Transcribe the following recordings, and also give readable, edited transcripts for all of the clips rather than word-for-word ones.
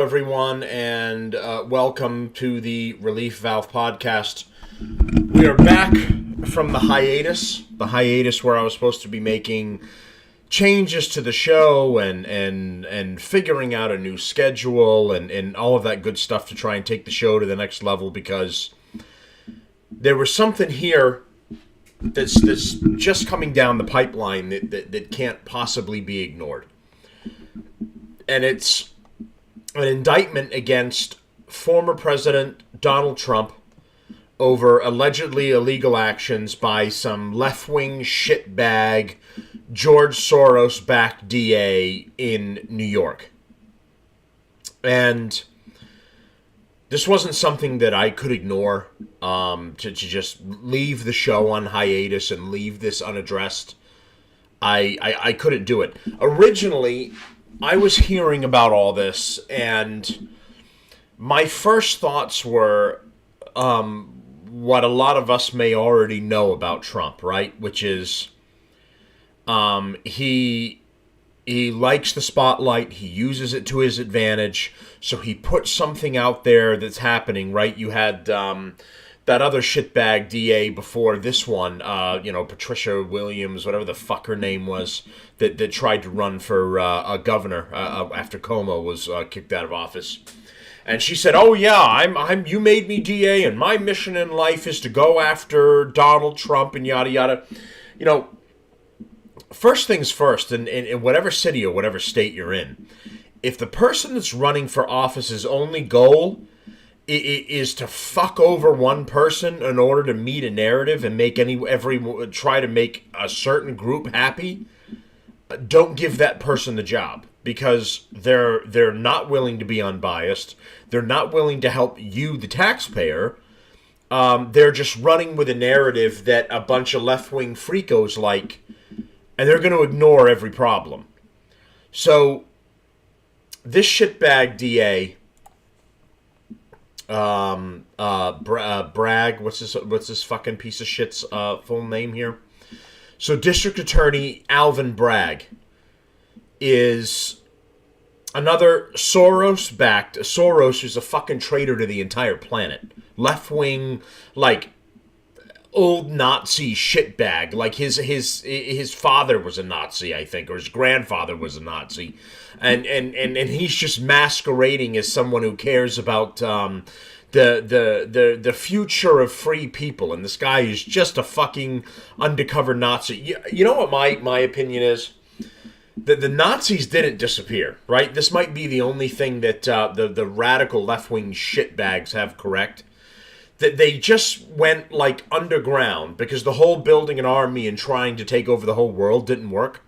Everyone, and welcome to the Relief Valve podcast. We are back from the hiatus where I was supposed to be making changes to the show and figuring out a new schedule and all of that good stuff to try and take the show to the next level, because there was something here that's just coming down the pipeline that can't possibly be ignored. And it's an indictment against former President Donald Trump over allegedly illegal actions by some left-wing shitbag George Soros-backed DA in New York. And this wasn't something that I could ignore, to just leave the show on hiatus and leave this unaddressed. I couldn't do it. Originally, I was hearing about all this, and my first thoughts were what a lot of us may already know about Trump, right? Which is he likes the spotlight, he uses it to his advantage, so he puts something out there that's happening, right? You had that other shitbag DA before this one, Patricia Williams, whatever the fuck her name was, that tried to run for a governor after Cuomo was kicked out of office. And she said, "Oh yeah, you made me DA, and my mission in life is to go after Donald Trump and yada yada." You know, first things first, in whatever city or whatever state you're in, if the person that's running for office's only goal is to fuck over one person in order to meet a narrative and try to make a certain group happy, don't give that person the job, because they're not willing to be unbiased. They're not willing to help you, the taxpayer. They're just running with a narrative that a bunch of left-wing freakos like, and they're going to ignore every problem. So this shitbag DA, Bragg, what's this fucking piece of shit's full name here? So District Attorney Alvin Bragg is another Soros is a fucking traitor to the entire planet. Left-wing, like, old Nazi shitbag. Like, his father was a Nazi, I think, or his grandfather was a Nazi. And he's just masquerading as someone who cares about the future of free people, and this guy is just a fucking undercover Nazi. You know what my opinion is? The Nazis didn't disappear, right? This might be the only thing that the radical left-wing shitbags have correct. That they just went, like, underground, because the whole building an army and trying to take over the whole world didn't work.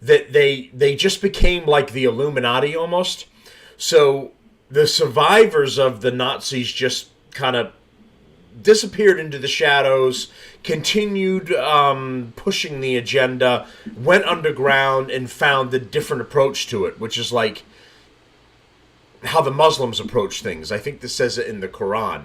That they just became like the Illuminati almost. So the survivors of the Nazis just kind of disappeared into the shadows, continued pushing the agenda, went underground, and found a different approach to it, which is like how the Muslims approach things. I think this says it in the Quran.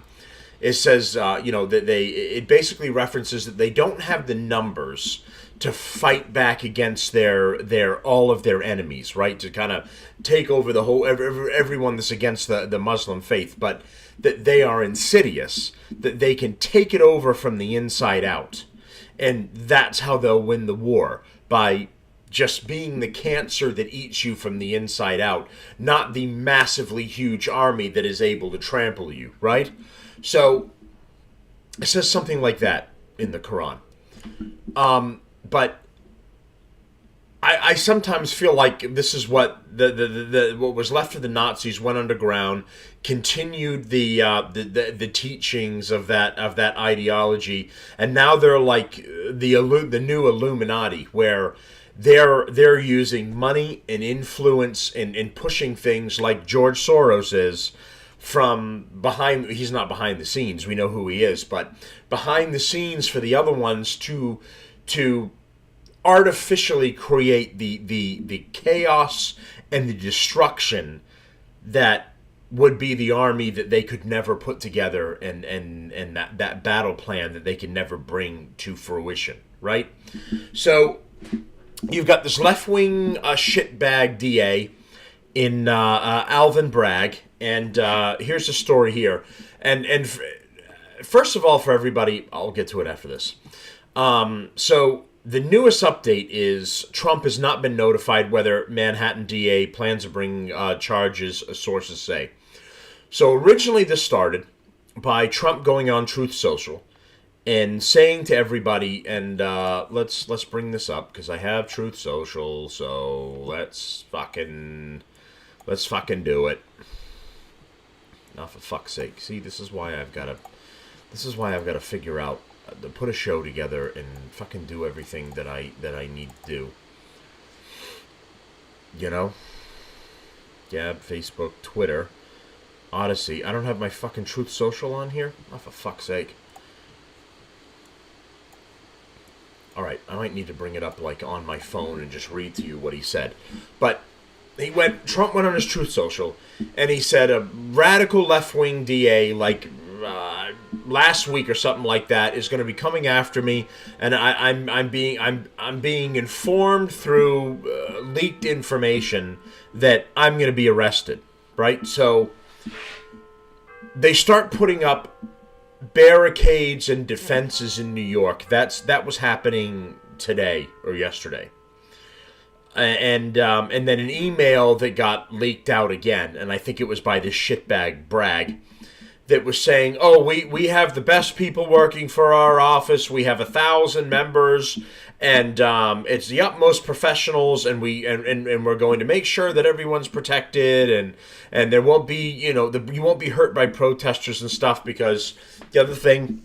It says, that it basically references that they don't have the numbers to fight back against all of their enemies, right? To kind of take over the whole everyone that's against the Muslim faith, but that they are insidious, that they can take it over from the inside out, and that's how they'll win the war, by just being the cancer that eats you from the inside out, not the massively huge army that is able to trample you, right? So it says something like that in the Quran. But I sometimes feel like this is what what was left of the Nazis went underground, continued the teachings of that ideology, and now they're like the new Illuminati, where they're using money and influence in pushing things like George Soros is. From behind, he's not behind the scenes, we know who he is, but behind the scenes for the other ones to artificially create the chaos and the destruction that would be the army that they could never put together, and that battle plan that they can never bring to fruition, right? So you've got this left-wing shitbag DA in Alvin Bragg, and here's the story here. And first of all, for everybody, I'll get to it after this. So the newest update is Trump has not been notified whether Manhattan DA plans to bring charges, sources say. So originally this started by Trump going on Truth Social and saying to everybody, and let's bring this up because I have Truth Social, so let's fucking do it. Now, for fuck's sake, see, this is why I've got to figure out to put a show together and fucking do everything that I need to do. You know, Gab, Facebook, Twitter, Odyssey. I don't have my fucking Truth Social on here. Oh, for fuck's sake. Alright, I might need to bring it up like on my phone and just read to you what he said. But Trump went on his Truth Social and he said a radical left-wing DA like last week or something like that is going to be coming after me, and I'm being informed through leaked information that I'm going to be arrested, right? So they start putting up barricades and defenses in New York. That was happening today or yesterday, and then an email that got leaked out again, and I think it was by this shitbag Bragg, that was saying, oh, we have the best people working for our office. We have 1,000 members, and it's the utmost professionals, and we're going to make sure that everyone's protected, and there won't be, you won't be hurt by protesters and stuff, because the other thing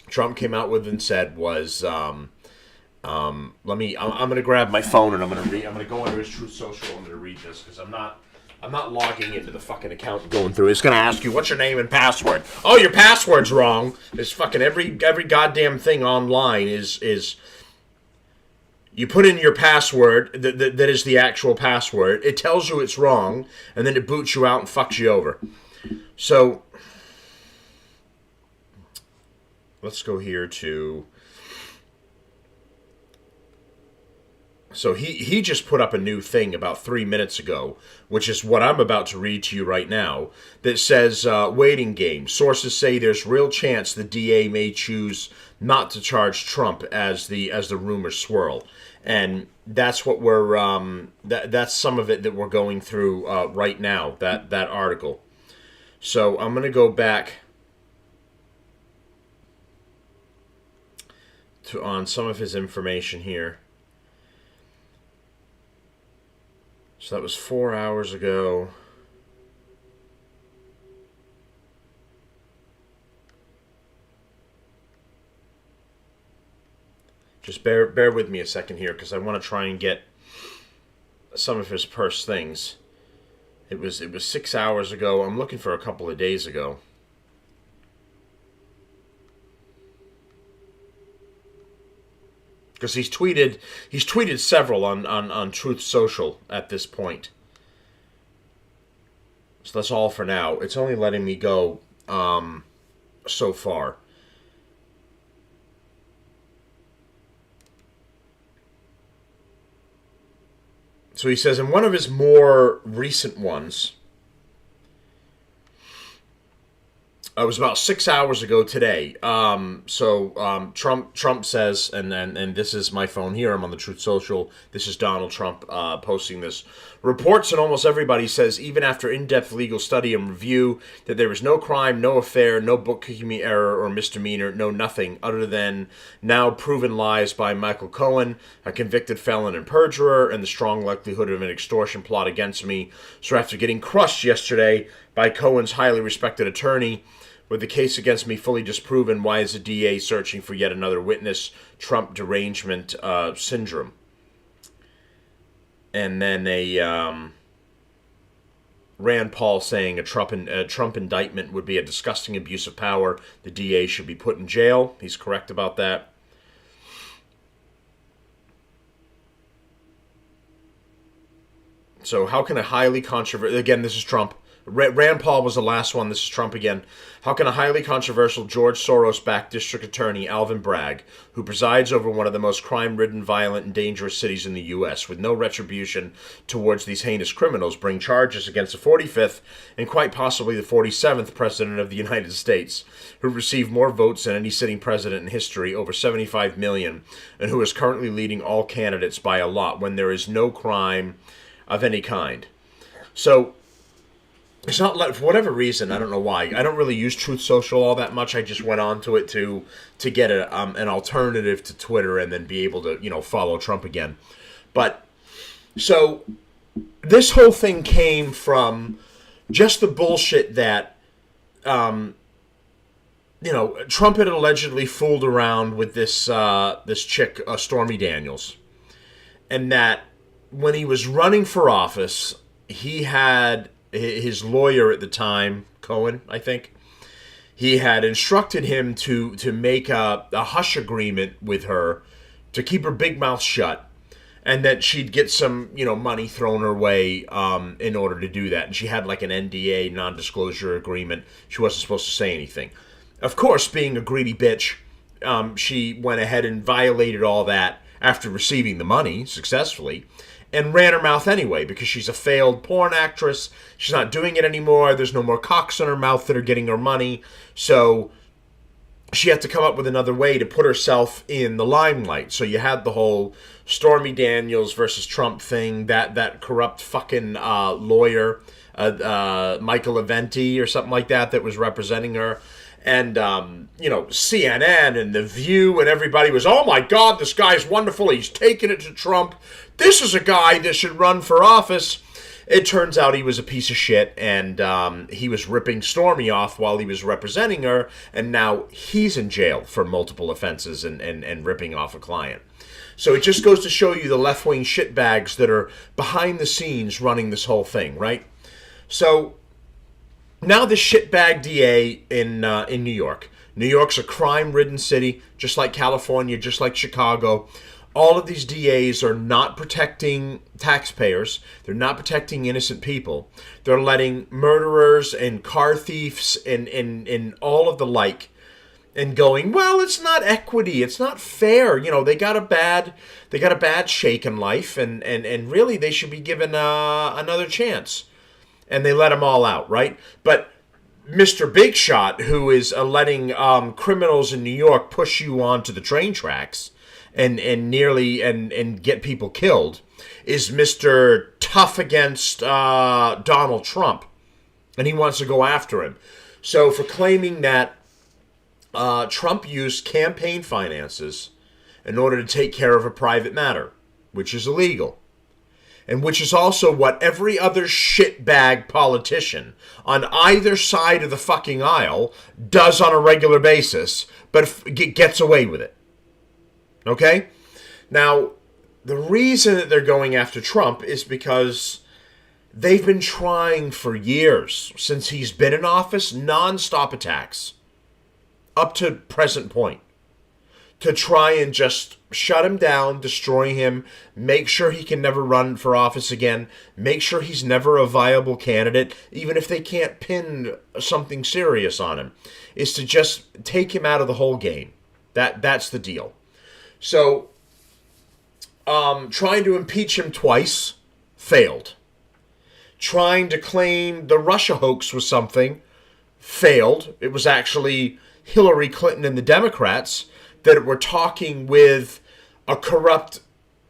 Trump came out with and said was, I'm going to grab my phone and I'm going to go under his Truth Social. I'm going to read this because I'm not logging into the fucking account and going through. It's going to ask you, what's your name and password? Oh, your password's wrong. It's fucking every goddamn thing online is you put in your password that is the actual password. It tells you it's wrong, and then it boots you out and fucks you over. So let's go here to... So he just put up a new thing about 3 minutes ago, which is what I'm about to read to you right now, that says, waiting game. Sources say there's real chance the DA may choose not to charge Trump as the rumors swirl. And that's what we're, that's some of it that we're going through right now, that article. So I'm going to go back on some of his information here. So that was 4 hours ago. Just bear with me a second here, because I want to try and get some of his first things. It was 6 hours ago. I'm looking for a couple of days ago. Because he's tweeted several on Truth Social at this point. So that's all for now. It's only letting me go so far. So he says in one of his more recent ones, it was about 6 hours ago today. Trump says, and this is my phone here. I'm on the Truth Social. This is Donald Trump posting this. Reports, and almost everybody says, even after in-depth legal study and review, that there is no crime, no affair, no bookkeeping error or misdemeanor, no nothing, other than now proven lies by Michael Cohen, a convicted felon and perjurer, and the strong likelihood of an extortion plot against me. So after getting crushed yesterday by Cohen's highly respected attorney, with the case against me fully disproven, why is the DA searching for yet another witness? Trump derangement syndrome. And then Rand Paul saying a Trump indictment would be a disgusting abuse of power. The DA should be put in jail. He's correct about that. So how can a highly controversial... Again, this is Trump. Rand Paul was the last one. This is Trump again. How can a highly controversial George Soros-backed district attorney, Alvin Bragg, who presides over one of the most crime-ridden, violent, and dangerous cities in the U.S., with no retribution towards these heinous criminals, bring charges against the 45th and quite possibly the 47th president of the United States, who received more votes than any sitting president in history, over 75 million, and who is currently leading all candidates by a lot when there is no crime of any kind? So, it's not like, for whatever reason, I don't know why. I don't really use Truth Social all that much. I just went onto it to get an alternative to Twitter and then be able to, follow Trump again. But, so, this whole thing came from just the bullshit that, Trump had allegedly fooled around with this chick, Stormy Daniels. And that when he was running for office, he had his lawyer at the time, Cohen, I think, he had instructed him to make a hush agreement with her to keep her big mouth shut, and that she'd get some, money thrown her way in order to do that. And she had like an NDA, non-disclosure agreement. She wasn't supposed to say anything. Of course, being a greedy bitch, she went ahead and violated all that after receiving the money successfully, and ran her mouth anyway, because she's a failed porn actress. She's not doing it anymore. There's no more cocks in her mouth that are getting her money. So she had to come up with another way to put herself in the limelight. So you had the whole Stormy Daniels versus Trump thing, that corrupt fucking lawyer, Michael Aventi or something like that was representing her. And, CNN and The View and everybody was, oh my God, this guy's wonderful. He's taking it to Trump. This is a guy that should run for office. It turns out he was a piece of shit, and he was ripping Stormy off while he was representing her, and now he's in jail for multiple offenses and ripping off a client. So it just goes to show you the left-wing shitbags that are behind the scenes running this whole thing, right? So now the shitbag DA in New York. New York's a crime-ridden city, just like California, just like Chicago. All of these DAs are not protecting taxpayers. They're not protecting innocent people. They're letting murderers and car thieves and all of the like, and going, well, it's not equity. It's not fair. They got a bad shake in life, and really they should be given another chance. And they let them all out, right? But Mr. Big Shot, who is letting criminals in New York push you onto the train tracks and get people killed, is Mr. Tough against Donald Trump. And he wants to go after him. So for claiming that Trump used campaign finances in order to take care of a private matter, which is illegal. And which is also what every other shitbag politician on either side of the fucking aisle does on a regular basis, but gets away with it. Okay? Now, the reason that they're going after Trump is because they've been trying for years, since he's been in office, non-stop attacks, up to present point, to try and just shut him down, destroy him, make sure he can never run for office again, make sure he's never a viable candidate, even if they can't pin something serious on him, is to just take him out of the whole game. That's the deal. So, trying to impeach him twice, failed. Trying to claim the Russia hoax was something, failed. It was actually Hillary Clinton and the Democrats that were talking with a corrupt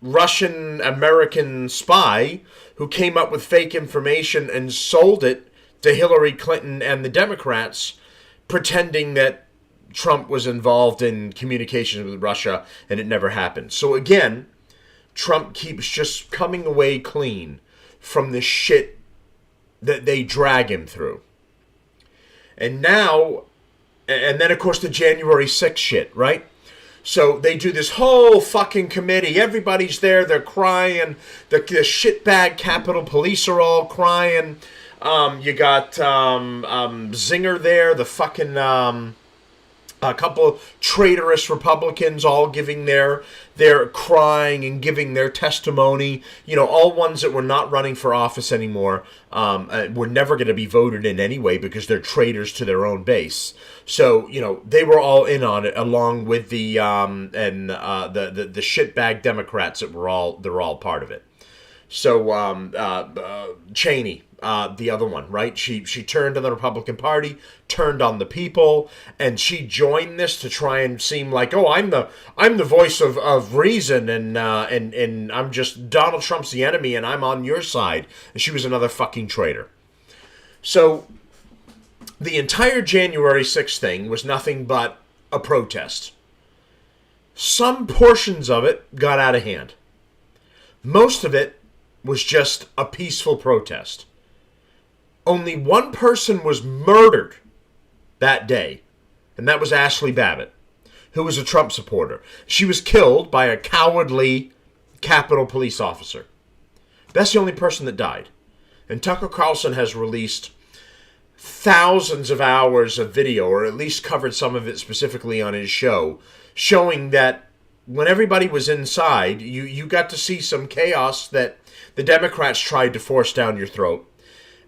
Russian-American spy who came up with fake information and sold it to Hillary Clinton and the Democrats, pretending that Trump was involved in communications with Russia, and it never happened. So again, Trump keeps just coming away clean from the shit that they drag him through. And now, and then of course the January 6th shit, right? So they do this whole fucking committee. Everybody's there. They're crying. The shitbag Capitol Police are all crying. You got Zinger there, the fucking A couple traitorous Republicans all giving their crying and giving their testimony. All ones that were not running for office anymore, were never going to be voted in anyway because they're traitors to their own base. So they were all in on it, along with the shitbag Democrats that were all part of it. So Cheney, the other one, right? She turned on the Republican Party, turned on the people, and she joined this to try and seem like, oh, I'm the voice of reason, and I'm just Donald Trump's the enemy, and I'm on your side. And she was another fucking traitor. So the entire January 6th thing was nothing but a protest. Some portions of it got out of hand. Most of it was just a peaceful protest. Only one person was murdered that day, and that was Ashley Babbitt, who was a Trump supporter. She was killed by a cowardly Capitol Police officer. That's the only person that died. And Tucker Carlson has released thousands of hours of video, or at least covered some of it specifically on his show, showing that when everybody was inside, you got to see some chaos that the Democrats tried to force down your throat.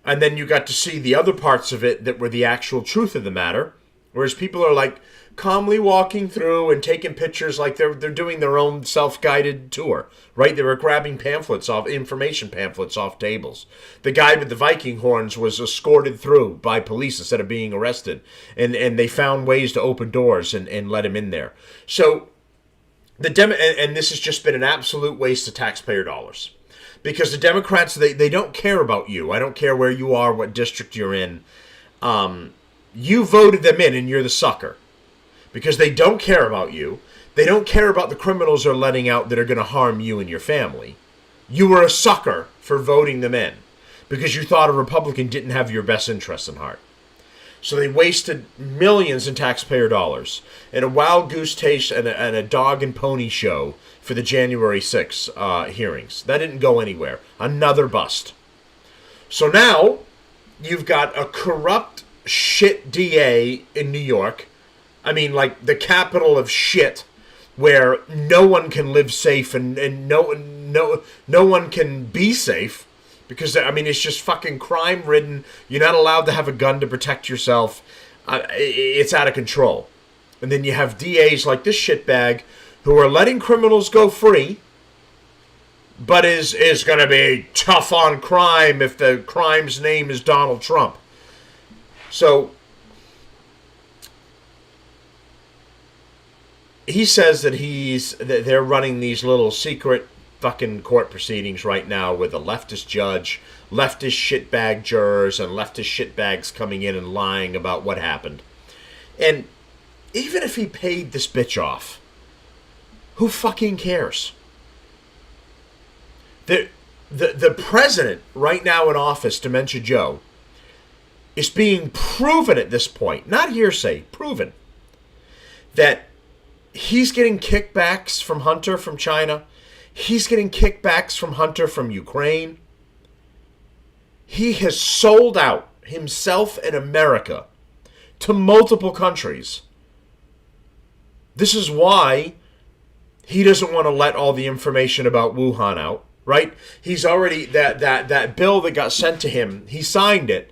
And then you got to see the other parts of it that were the actual truth of the matter. Whereas people are like calmly walking through and taking pictures like they're doing their own self-guided tour, right? They were grabbing information pamphlets off tables. The guy with the Viking horns was escorted through by police instead of being arrested. And they found ways to open doors and let him in there. So and this has just been an absolute waste of taxpayer dollars. Because the Democrats, they don't care about you. I don't care where you are, what district you're in. You voted them in, and you're the sucker. Because they don't care about you. They don't care about the criminals they're letting out that are going to harm you and your family. You were a sucker for voting them in. Because you thought a Republican didn't have your best interests in heart. So they wasted millions in taxpayer dollars in a wild goose chase and a dog and pony show for the January 6th hearings. That didn't go anywhere. Another bust. So now you've got a corrupt shit DA in New York. I mean, like the capital of shit, where no one can live safe and no one can be safe. Because, I mean, it's just fucking crime-ridden. You're not allowed to have a gun to protect yourself. It's out of control. And then you have DAs like this shitbag who are letting criminals go free, but is going to be tough on crime if the crime's name is Donald Trump. So he says that they're running these little secret fucking court proceedings right now with a leftist judge, leftist shitbag jurors, and leftist shitbags coming in and lying about what happened. And even if he paid this bitch off, who fucking cares? The president right now in office, Dementia Joe, is being proven at this point, not hearsay, proven, that he's getting kickbacks from Hunter from China. He's getting kickbacks from Hunter from Ukraine. He has sold out himself and America to multiple countries. This is why he doesn't want to let all the information about Wuhan out, right? He's already, that bill that got sent to him, he signed it.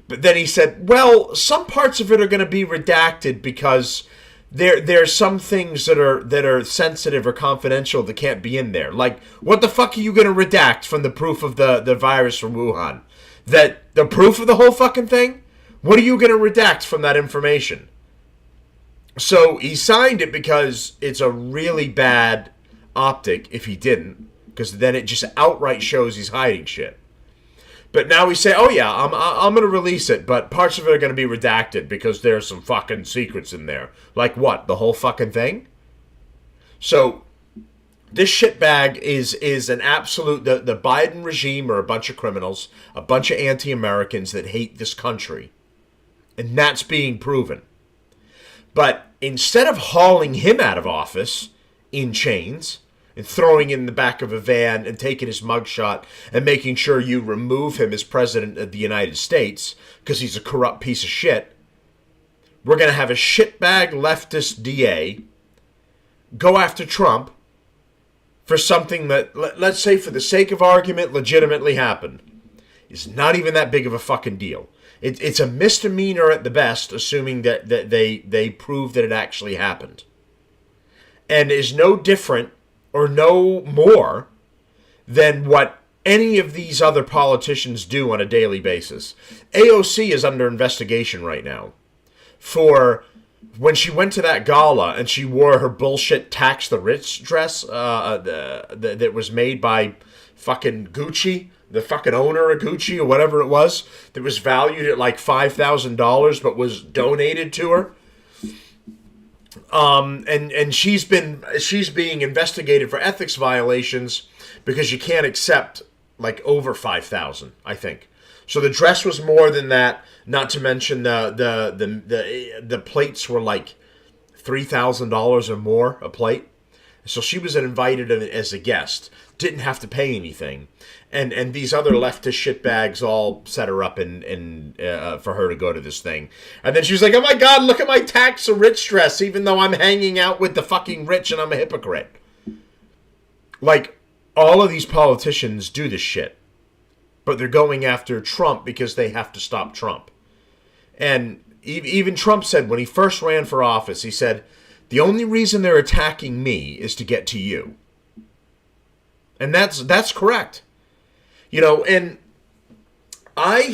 But then he said, well, some parts of it are going to be redacted because there's some things that are sensitive or confidential that can't be in there. Like, what the fuck are you going to redact from the proof of the virus from Wuhan? That the proof of the whole fucking thing? What are you going to redact from that information? So he signed it because it's a really bad optic if he didn't, because then it just outright shows he's hiding shit. But now we say, oh yeah, I'm going to release it, but parts of it are going to be redacted because there's some fucking secrets in there. Like what? The whole fucking thing? So this shitbag is an absolute, the Biden regime are a bunch of criminals, a bunch of anti-Americans that hate this country. And that's being proven. But instead of hauling him out of office in chains and throwing him in the back of a van and taking his mugshot and making sure you remove him as president of the United States because he's a corrupt piece of shit, we're going to have a shitbag leftist DA go after Trump for something that, let's say for the sake of argument, legitimately happened. It's not even that big of a fucking deal. It's a misdemeanor at the best, assuming that they prove that it actually happened. And is no different or no more than what any of these other politicians do on a daily basis. AOC is under investigation right now for when she went to that gala and she wore her bullshit tax the rich dress that was made by fucking Gucci, the fucking owner of Gucci or whatever it was, that was valued at like $5,000 but was donated to her. And she's being investigated for ethics violations because you can't accept like over 5,000, I think. So the dress was more than that. Not to mention the plates were like $3,000 or more a plate. So she was invited as a guest, didn't have to pay anything, and these other leftist shitbags all set her up and for her to go to this thing. And then she was like, "Oh my God, look at my tax the rich dress, even though I'm hanging out with the fucking rich and I'm a hypocrite." Like, all of these politicians do this shit, but they're going after Trump because they have to stop Trump. And even Trump said when he first ran for office, he said, "The only reason they're attacking me is to get to you." And that's correct. You know, and I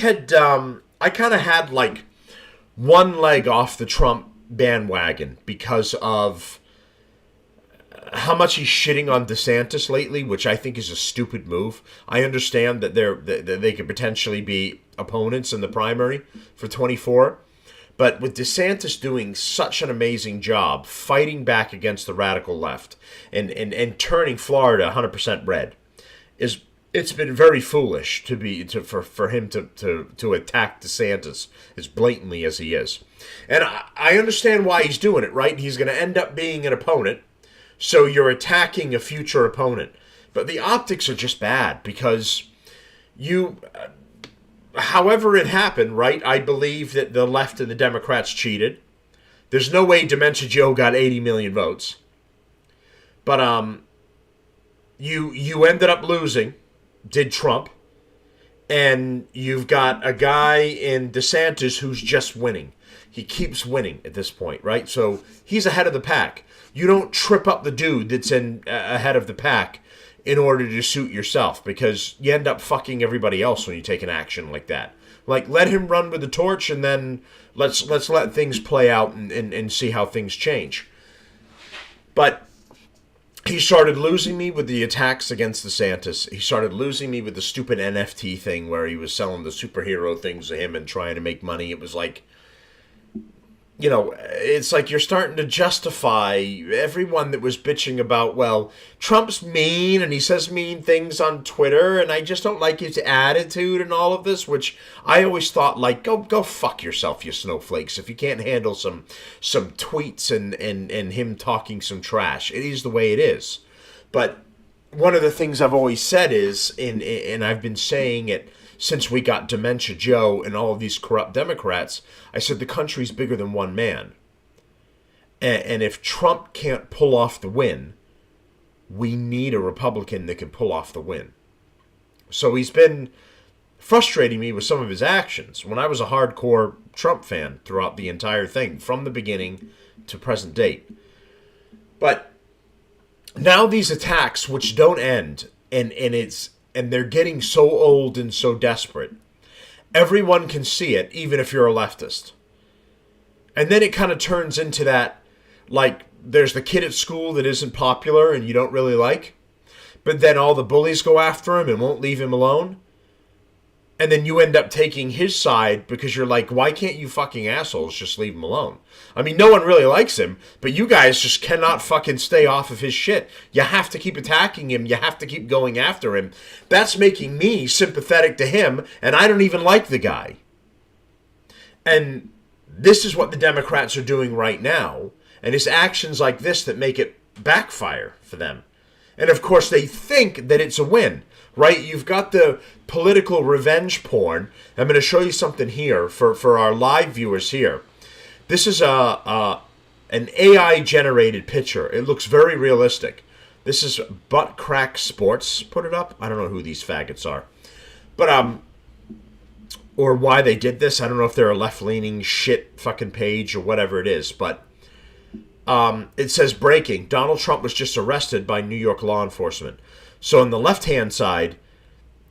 kind of had like one leg off the Trump bandwagon because of how much he's shitting on DeSantis lately, which I think is a stupid move. I understand that they could potentially be opponents in the primary for 24. But with DeSantis doing such an amazing job fighting back against the radical left and turning Florida 100% red, it's been very foolish for him to attack DeSantis as blatantly as he is. And I understand why he's doing it, right? He's going to end up being an opponent, so you're attacking a future opponent. But the optics are just bad because however it happened, right? I believe that the left and the Democrats cheated. There's no way Dementia Joe got 80 million votes. But you ended up losing, did Trump. And you've got a guy in DeSantis who's just winning. He keeps winning at this point, right? So he's ahead of the pack. You don't trip up the dude that's ahead of the pack in order to suit yourself, because you end up fucking everybody else when you take an action like that. Like, let him run with the torch, and then let's let things play out and see how things change. But he started losing me with the attacks against DeSantis. He started losing me with the stupid NFT thing where he was selling the superhero things to him and trying to make money. It was like, you know, it's like you're starting to justify everyone that was bitching about, well, Trump's mean and he says mean things on Twitter and I just don't like his attitude and all of this, which I always thought, like, go fuck yourself, you snowflakes, if you can't handle some tweets and him talking some trash. It is the way it is. But one of the things I've always said is, and I've been saying it since we got Dementia Joe and all of these corrupt Democrats, I said the country's bigger than one man. And if Trump can't pull off the win, we need a Republican that can pull off the win. So he's been frustrating me with some of his actions when I was a hardcore Trump fan throughout the entire thing, from the beginning to present date. But now these attacks, which don't end, and they're getting so old and so desperate, everyone can see it, even if you're a leftist. And then it kind of turns into that, like, there's the kid at school that isn't popular and you don't really like, but then all the bullies go after him and won't leave him alone. And then you end up taking his side because you're like, why can't you fucking assholes just leave him alone? I mean, no one really likes him, but you guys just cannot fucking stay off of his shit. You have to keep attacking him. You have to keep going after him. That's making me sympathetic to him, and I don't even like the guy. And this is what the Democrats are doing right now, and it's actions like this that make it backfire for them. And of course, they think that it's a win. Right? You've got the political revenge porn. I'm going to show you something here for our live viewers here. This is an AI generated picture. It looks very realistic. This is Butt Crack Sports put it up. I don't know who these faggots are, but or why they did this. I don't know if they're a left leaning shit fucking page or whatever it is, but it says breaking. Donald Trump was just arrested by New York law enforcement. So on the left hand side,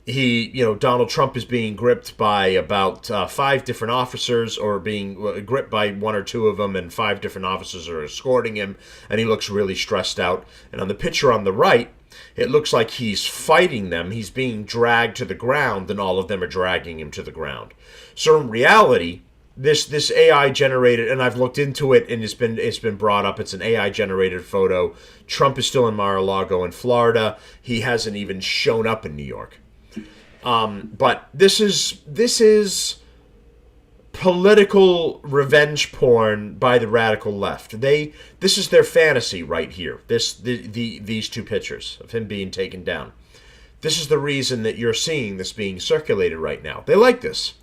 Donald Trump is being gripped by about 5 different officers, or being gripped by 1 or 2 of them, and 5 different officers are escorting him, and he looks really stressed out. And on the picture on the right, it looks like he's fighting them. He's being dragged to the ground, and all of them are dragging him to the ground. So in reality, this AI generated, and I've looked into it, and it's been brought up. It's an AI generated photo. Trump is still in Mar-a-Lago in Florida. He hasn't even shown up in New York. But this is political revenge porn by the radical left. This is their fantasy right here. These 2 pictures of him being taken down. This is the reason that you're seeing this being circulated right now. They like this.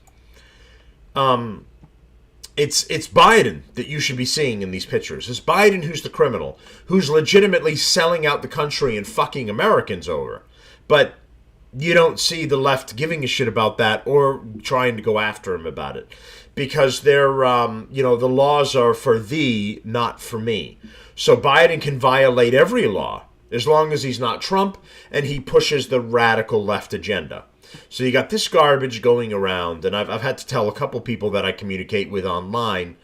It's Biden that you should be seeing in these pictures. It's Biden who's the criminal, who's legitimately selling out the country and fucking Americans over. But you don't see the left giving a shit about that or trying to go after him about it, because they're, the laws are for thee, not for me. So Biden can violate every law as long as he's not Trump and he pushes the radical left agenda. So you got this garbage going around, and I've had to tell a couple people that I communicate with online,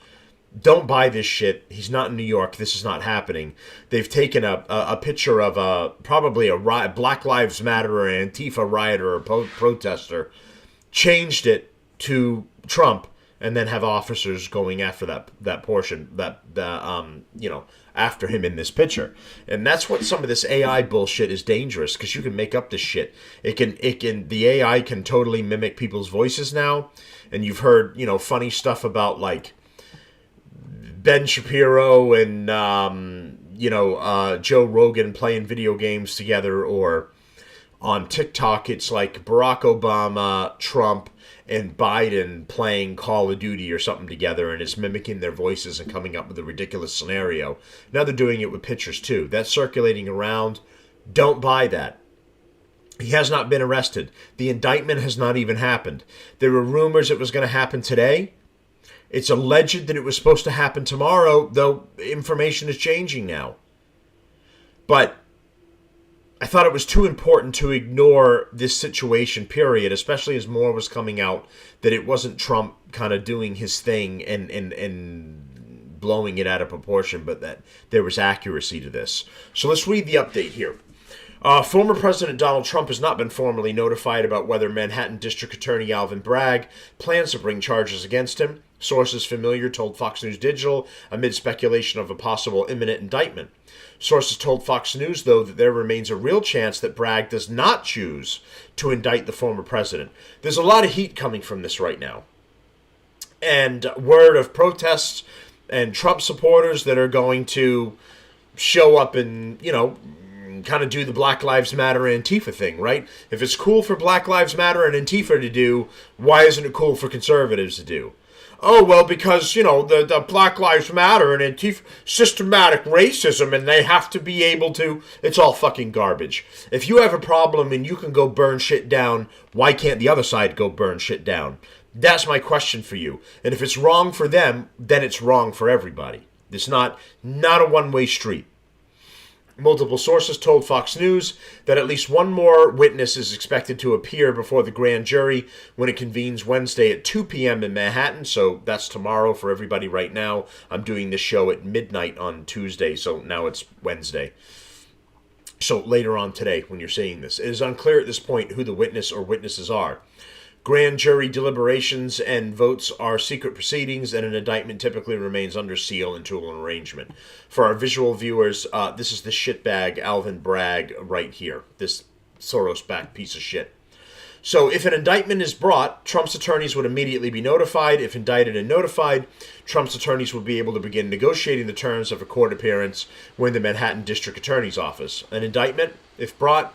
don't buy this shit. He's not in New York. This is not happening. They've taken a picture of probably a Black Lives Matter or Antifa rioter or protester, changed it to Trump, and then have officers going after that portion after him in this picture. And that's what some of this AI bullshit is dangerous, because you can make up this shit. The AI can totally mimic people's voices now, and you've heard funny stuff about like Ben Shapiro and Joe Rogan playing video games together, or on TikTok it's like Barack Obama, Trump, and Biden playing Call of Duty or something together, and it's mimicking their voices and coming up with a ridiculous scenario. Now they're doing it with pictures too. That's circulating around. Don't buy that. He has not been arrested. The indictment has not even happened. There were rumors it was going to happen today. It's alleged that it was supposed to happen tomorrow, though information is changing now. But I thought it was too important to ignore this situation, period, especially as more was coming out that it wasn't Trump kind of doing his thing and blowing it out of proportion, but that there was accuracy to this. So let's read the update here. Former President Donald Trump has not been formally notified about whether Manhattan District Attorney Alvin Bragg plans to bring charges against him. Sources familiar told Fox News Digital amid speculation of a possible imminent indictment. Sources told Fox News, though, that there remains a real chance that Bragg does not choose to indict the former president. There's a lot of heat coming from this right now. And word of protests and Trump supporters that are going to show up and, kind of do the Black Lives Matter and Antifa thing, right? If it's cool for Black Lives Matter and Antifa to do, why isn't it cool for conservatives to do? Oh, well, because, the Black Lives Matter and Antifa, systematic racism, and they have to be able to... It's all fucking garbage. If you have a problem and you can go burn shit down, why can't the other side go burn shit down? That's my question for you. And if it's wrong for them, then it's wrong for everybody. It's not a one-way street. Multiple sources told Fox News that at least one more witness is expected to appear before the grand jury when it convenes Wednesday at 2 p.m. in Manhattan. So that's tomorrow for everybody right now. I'm doing this show at midnight on Tuesday, so now it's Wednesday. So later on today when you're seeing this. It is unclear at this point who the witness or witnesses are. Grand jury deliberations and votes are secret proceedings, and an indictment typically remains under seal until an arraignment. For our visual viewers, this is the shitbag Alvin Bragg right here. This Soros-backed piece of shit. So if an indictment is brought, Trump's attorneys would immediately be notified. If indicted and notified, Trump's attorneys would be able to begin negotiating the terms of a court appearance with the Manhattan District Attorney's Office. An indictment, if brought,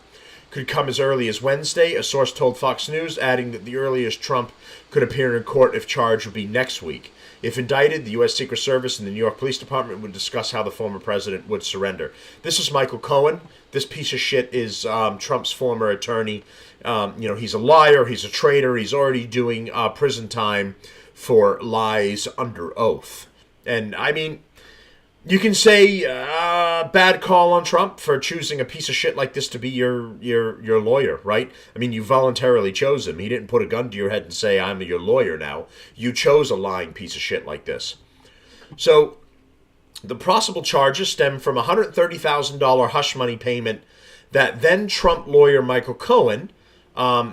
could come as early as Wednesday, a source told Fox News, adding that the earliest Trump could appear in court if charged would be next week. If indicted, the U.S. Secret Service and the New York Police Department would discuss how the former president would surrender. This is Michael Cohen. This piece of shit is Trump's former attorney. He's a liar. He's a traitor. He's already doing prison time for lies under oath. And, I mean, you can say bad call on Trump for choosing a piece of shit like this to be your lawyer, right? I mean, you voluntarily chose him. He didn't put a gun to your head and say, I'm your lawyer now. You chose a lying piece of shit like this. So, the possible charges stem from a $130,000 hush money payment that then Trump lawyer Michael Cohen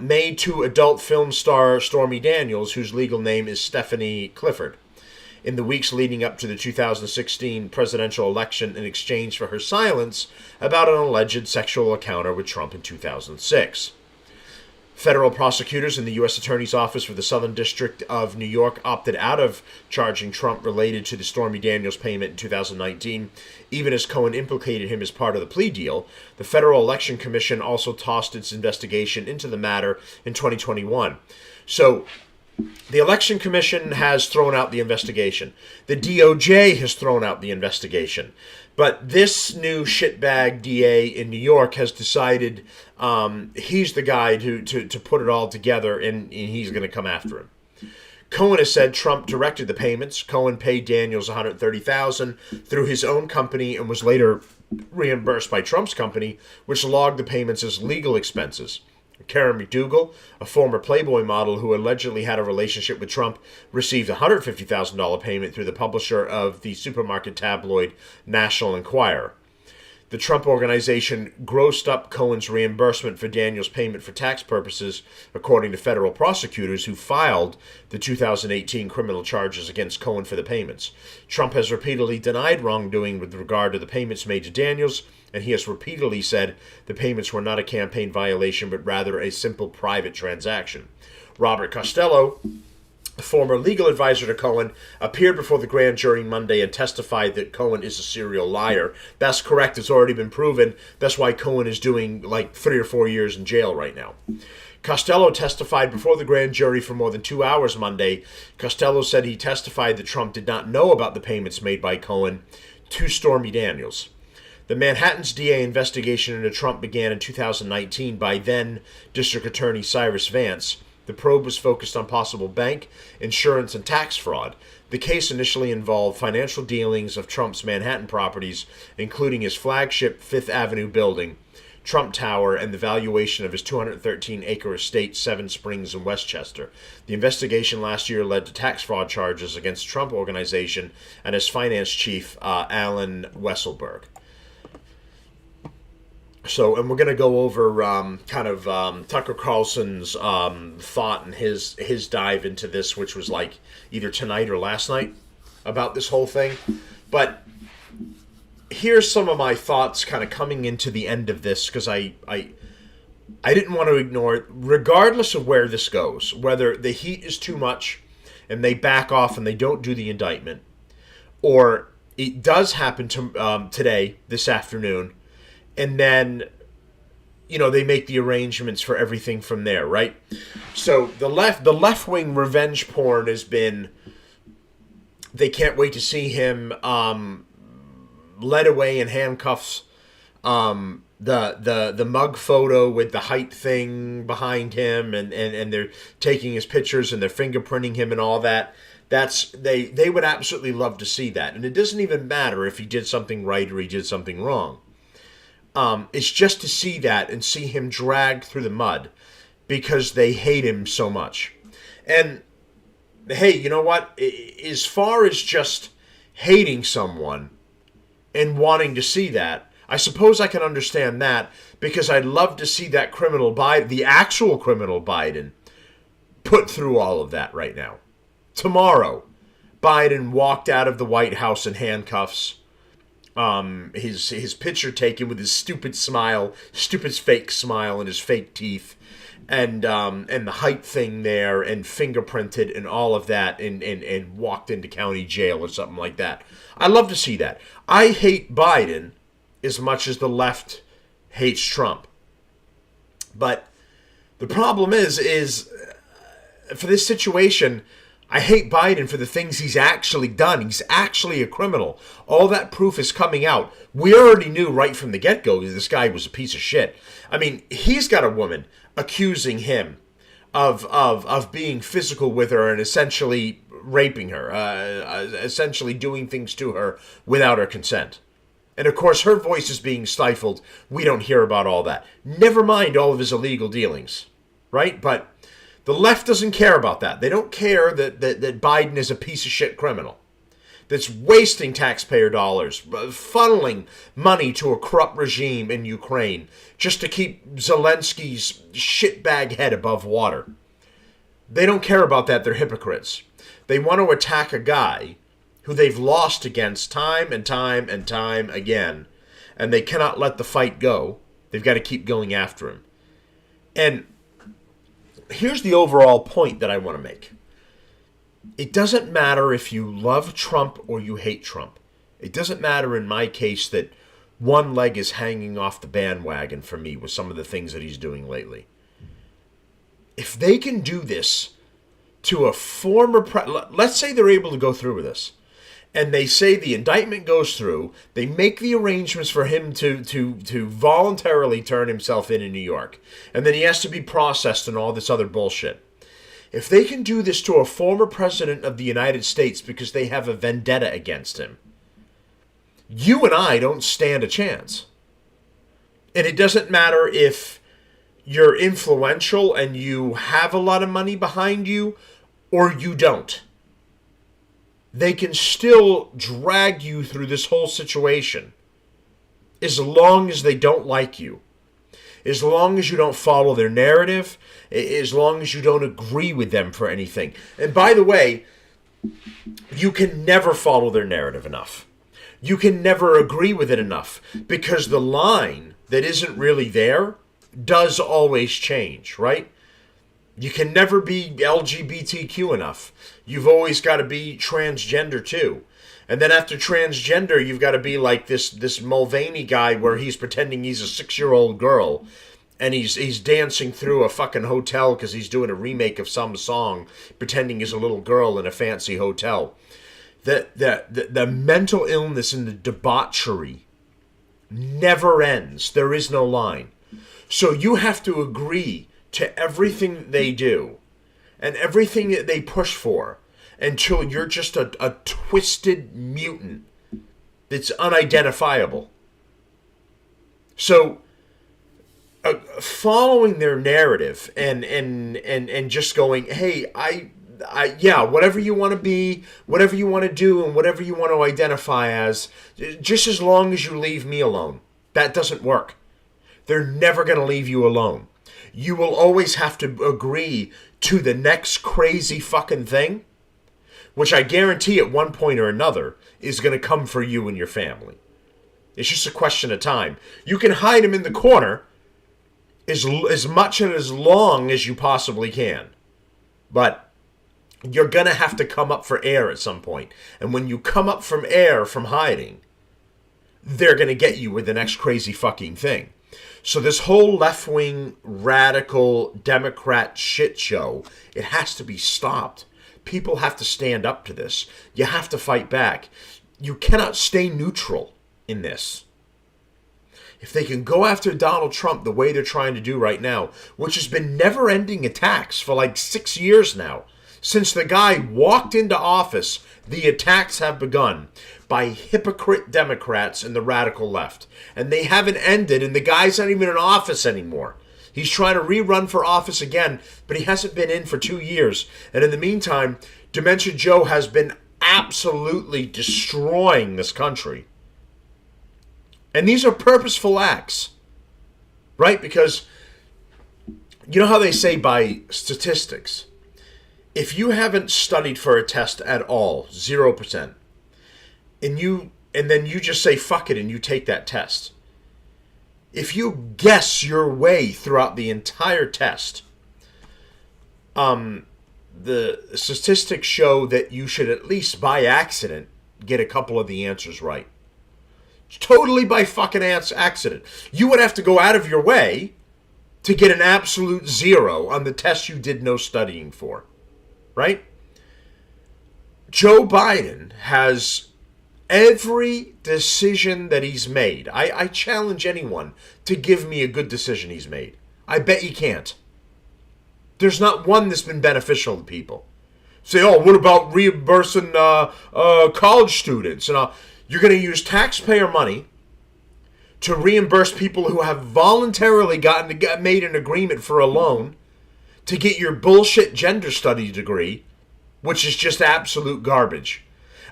made to adult film star Stormy Daniels, whose legal name is Stephanie Clifford, in the weeks leading up to the 2016 presidential election in exchange for her silence about an alleged sexual encounter with Trump in 2006. Federal prosecutors in the U.S. Attorney's Office for the Southern District of New York opted out of charging Trump related to the Stormy Daniels payment in 2019, even as Cohen implicated him as part of the plea deal. The Federal Election Commission also tossed its investigation into the matter in 2021. So, the Election Commission has thrown out the investigation. The DOJ has thrown out the investigation. But this new shitbag DA in New York has decided he's the guy to put it all together, and he's going to come after him. Cohen has said Trump directed the payments. Cohen paid Daniels $130,000 through his own company and was later reimbursed by Trump's company, which logged the payments as legal expenses. Karen McDougal, a former Playboy model who allegedly had a relationship with Trump, received a $150,000 payment through the publisher of the supermarket tabloid National Enquirer. The Trump Organization grossed up Cohen's reimbursement for Daniels' payment for tax purposes, according to federal prosecutors who filed the 2018 criminal charges against Cohen for the payments. Trump has repeatedly denied wrongdoing with regard to the payments made to Daniels, and he has repeatedly said the payments were not a campaign violation, but rather a simple private transaction. Robert Costello, a former legal advisor to Cohen, appeared before the grand jury Monday and testified that Cohen is a serial liar. That's correct. It's already been proven. That's why Cohen is doing like 3 or 4 years in jail right now. Costello testified before the grand jury for more than 2 hours Monday. Costello said he testified that Trump did not know about the payments made by Cohen to Stormy Daniels. The Manhattan's DA investigation into Trump began in 2019 by then District Attorney Cyrus Vance. The probe was focused on possible bank, insurance, and tax fraud. The case initially involved financial dealings of Trump's Manhattan properties, including his flagship Fifth Avenue building, Trump Tower, and the valuation of his 213-acre estate, Seven Springs in Westchester. The investigation last year led to tax fraud charges against the Trump Organization and his finance chief, Alan Weisselberg. So, and we're going to go over Tucker Carlson's thought and his dive into this, which was like either tonight or last night about this whole thing. But here's some of my thoughts kind of coming into the end of this, because I didn't want to ignore it, regardless of where this goes, whether the heat is too much and they back off and they don't do the indictment, or it does happen to today, this afternoon, and then, they make the arrangements for everything from there, right? So the left-wing revenge porn has been, they can't wait to see him led away in handcuffs. The mug photo with the height thing behind him, and they're taking his pictures and they're fingerprinting him and all that. They would absolutely love to see that. And it doesn't even matter if he did something right or he did something wrong. It's just to see that and see him dragged through the mud because they hate him so much. And, hey, you know what? As far as just hating someone and wanting to see that, I suppose I can understand that, because I'd love to see that criminal Biden, the actual criminal Biden, put through all of that right now. Tomorrow, Biden walked out of the White House in handcuffs. His picture taken with his stupid fake smile and his fake teeth, and the height thing there, and fingerprinted and all of that, and walked into county jail or something like that. I love to see that. I hate Biden as much as the left hates Trump. But the problem is for this situation, I hate Biden for the things he's actually done. He's actually a criminal. All that proof is coming out. We already knew right from the get-go that this guy was a piece of shit. I mean, he's got a woman accusing him of being physical with her and essentially raping her, essentially doing things to her without her consent. And of course, her voice is being stifled. We don't hear about all that. Never mind all of his illegal dealings, right? But the left doesn't care about that. They don't care that Biden is a piece of shit criminal that's wasting taxpayer dollars, funneling money to a corrupt regime in Ukraine just to keep Zelensky's shitbag head above water. They don't care about that. They're hypocrites. They want to attack a guy who they've lost against time and time and time again, and they cannot let the fight go. They've got to keep going after him. And here's the overall point that I want to make. It doesn't matter if you love Trump or you hate Trump. It doesn't matter in my case that one leg is hanging off the bandwagon for me with some of the things that he's doing lately. If they can do this to a former let's say they're able to go through with this, and they say the indictment goes through, they make the arrangements for him to voluntarily turn himself in New York, and then he has to be processed and all this other bullshit. If they can do this to a former president of the United States because they have a vendetta against him, you and I don't stand a chance. And it doesn't matter if you're influential and you have a lot of money behind you or you don't. They can still drag you through this whole situation as long as they don't like you. As long as you don't follow their narrative, as long as you don't agree with them for anything. And by the way, you can never follow their narrative enough. You can never agree with it enough, because the line that isn't really there does always change, right? You can never be LGBTQ enough. You've always got to be transgender too. And then after transgender, you've got to be like this Mulvaney guy where he's pretending he's a 6-year-old girl. And he's dancing through a fucking hotel because he's doing a remake of some song, pretending he's a little girl in a fancy hotel. The mental illness and the debauchery never ends. There is no line. So you have to agree to everything that they do and everything that they push for until you're just a twisted mutant that's unidentifiable. So following their narrative and just going, hey, yeah, whatever you want to be, whatever you want to do, and whatever you want to identify as, just as long as you leave me alone. That doesn't work. They're never going to leave you alone. You will always have to agree to the next crazy fucking thing, which I guarantee at one point or another is going to come for you and your family. It's just a question of time. You can hide them in the corner as much and as long as you possibly can. But you're going to have to come up for air at some point. And when you come up from air from hiding, they're going to get you with the next crazy fucking thing. So this whole left-wing, radical, Democrat shit show, it has to be stopped. People have to stand up to this. You have to fight back. You cannot stay neutral in this. If they can go after Donald Trump the way they're trying to do right now, which has been never-ending attacks for like 6 years now, since the guy walked into office, the attacks have begun by hypocrite Democrats and the radical left. And they haven't ended, and the guy's not even in office anymore. He's trying to rerun for office again, but he hasn't been in for 2 years. And in the meantime, Dementia Joe has been absolutely destroying this country. And these are purposeful acts, right? Because you know how they say by statistics, if you haven't studied for a test at all, 0%, and then you just say fuck it and you take that test, if you guess your way throughout the entire test, the statistics show that you should at least by accident get a couple of the answers right. Totally by fucking accident. You would have to go out of your way to get an absolute 0 on the test you did no studying for, right? Joe Biden has every decision that he's made. I challenge anyone to give me a good decision he's made. I bet you can't. There's not one that's been beneficial to people. Say, oh, what about reimbursing college students? And you're going to use taxpayer money to reimburse people who have voluntarily made an agreement for a loan to get your bullshit gender studies degree, which is just absolute garbage.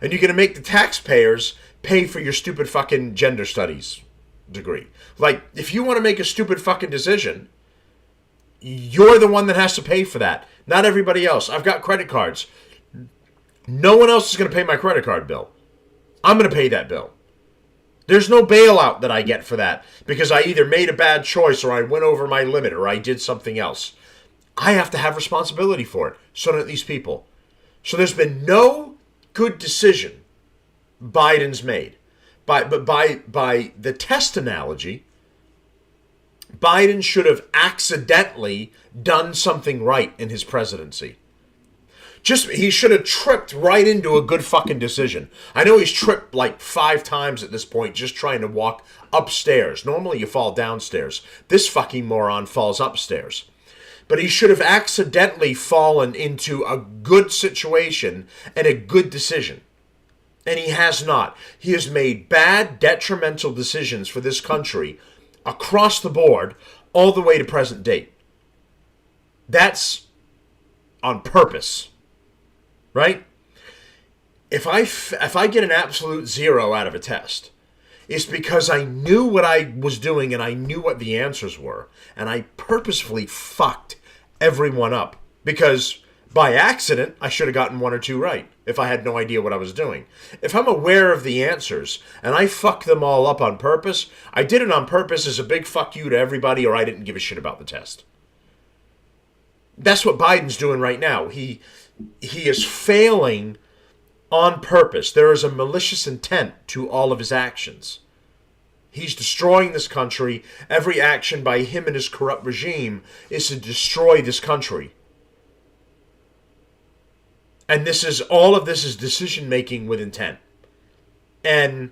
And you're going to make the taxpayers pay for your stupid fucking gender studies degree. Like, if you want to make a stupid fucking decision, you're the one that has to pay for that, not everybody else. I've got credit cards. No one else is going to pay my credit card bill. I'm going to pay that bill. There's no bailout that I get for that because I either made a bad choice or I went over my limit or I did something else. I have to have responsibility for it. So do these people. So there's been no good decision Biden's made. But by the test analogy, Biden should have accidentally done something right in his presidency. He should have tripped right into a good fucking decision. I know he's tripped like 5 times at this point just trying to walk upstairs. Normally you fall downstairs. This fucking moron falls upstairs. But he should have accidentally fallen into a good situation and a good decision. And he has not. He has made bad, detrimental decisions for this country across the board, all the way to present date. That's on purpose, right? If I get an absolute 0 out of a test, it's because I knew what I was doing and I knew what the answers were, and I purposefully fucked everyone up because by accident I should have gotten 1 or 2 right if I had no idea what I was doing. If I'm aware of the answers and I fuck them all up on purpose, I did it on purpose as a big fuck you to everybody, or I didn't give a shit about the test. That's what Biden's doing right now. He is failing on purpose. There is a malicious intent to all of his actions. He's destroying this country. Every action by him and his corrupt regime is to destroy this country. And all of this is decision making with intent. And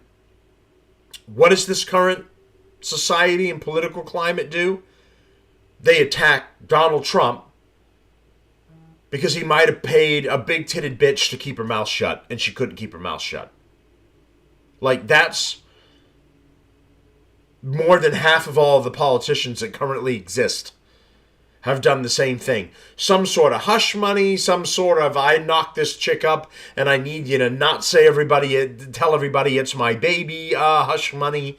what does this current society and political climate do? They attack Donald Trump because he might have paid a big-titted bitch to keep her mouth shut, and she couldn't keep her mouth shut. Like, that's more than half of all of the politicians that currently exist have done the same thing. Some sort of hush money, some sort of I knocked this chick up and I need you to not tell everybody it's my baby, hush money.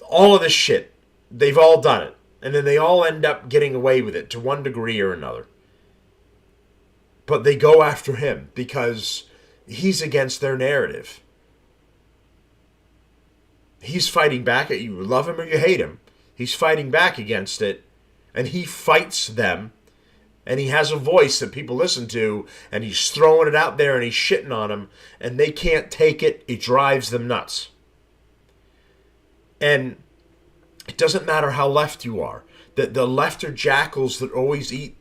All of this shit. They've all done it. And then they all end up getting away with it to one degree or another. But they go after him because he's against their narrative. He's fighting back at you. Love him or you hate him. He's fighting back against it. And he fights them. And he has a voice that people listen to. And he's throwing it out there and he's shitting on them. And they can't take it. It drives them nuts. And it doesn't matter how left you are. The left are jackals that always eat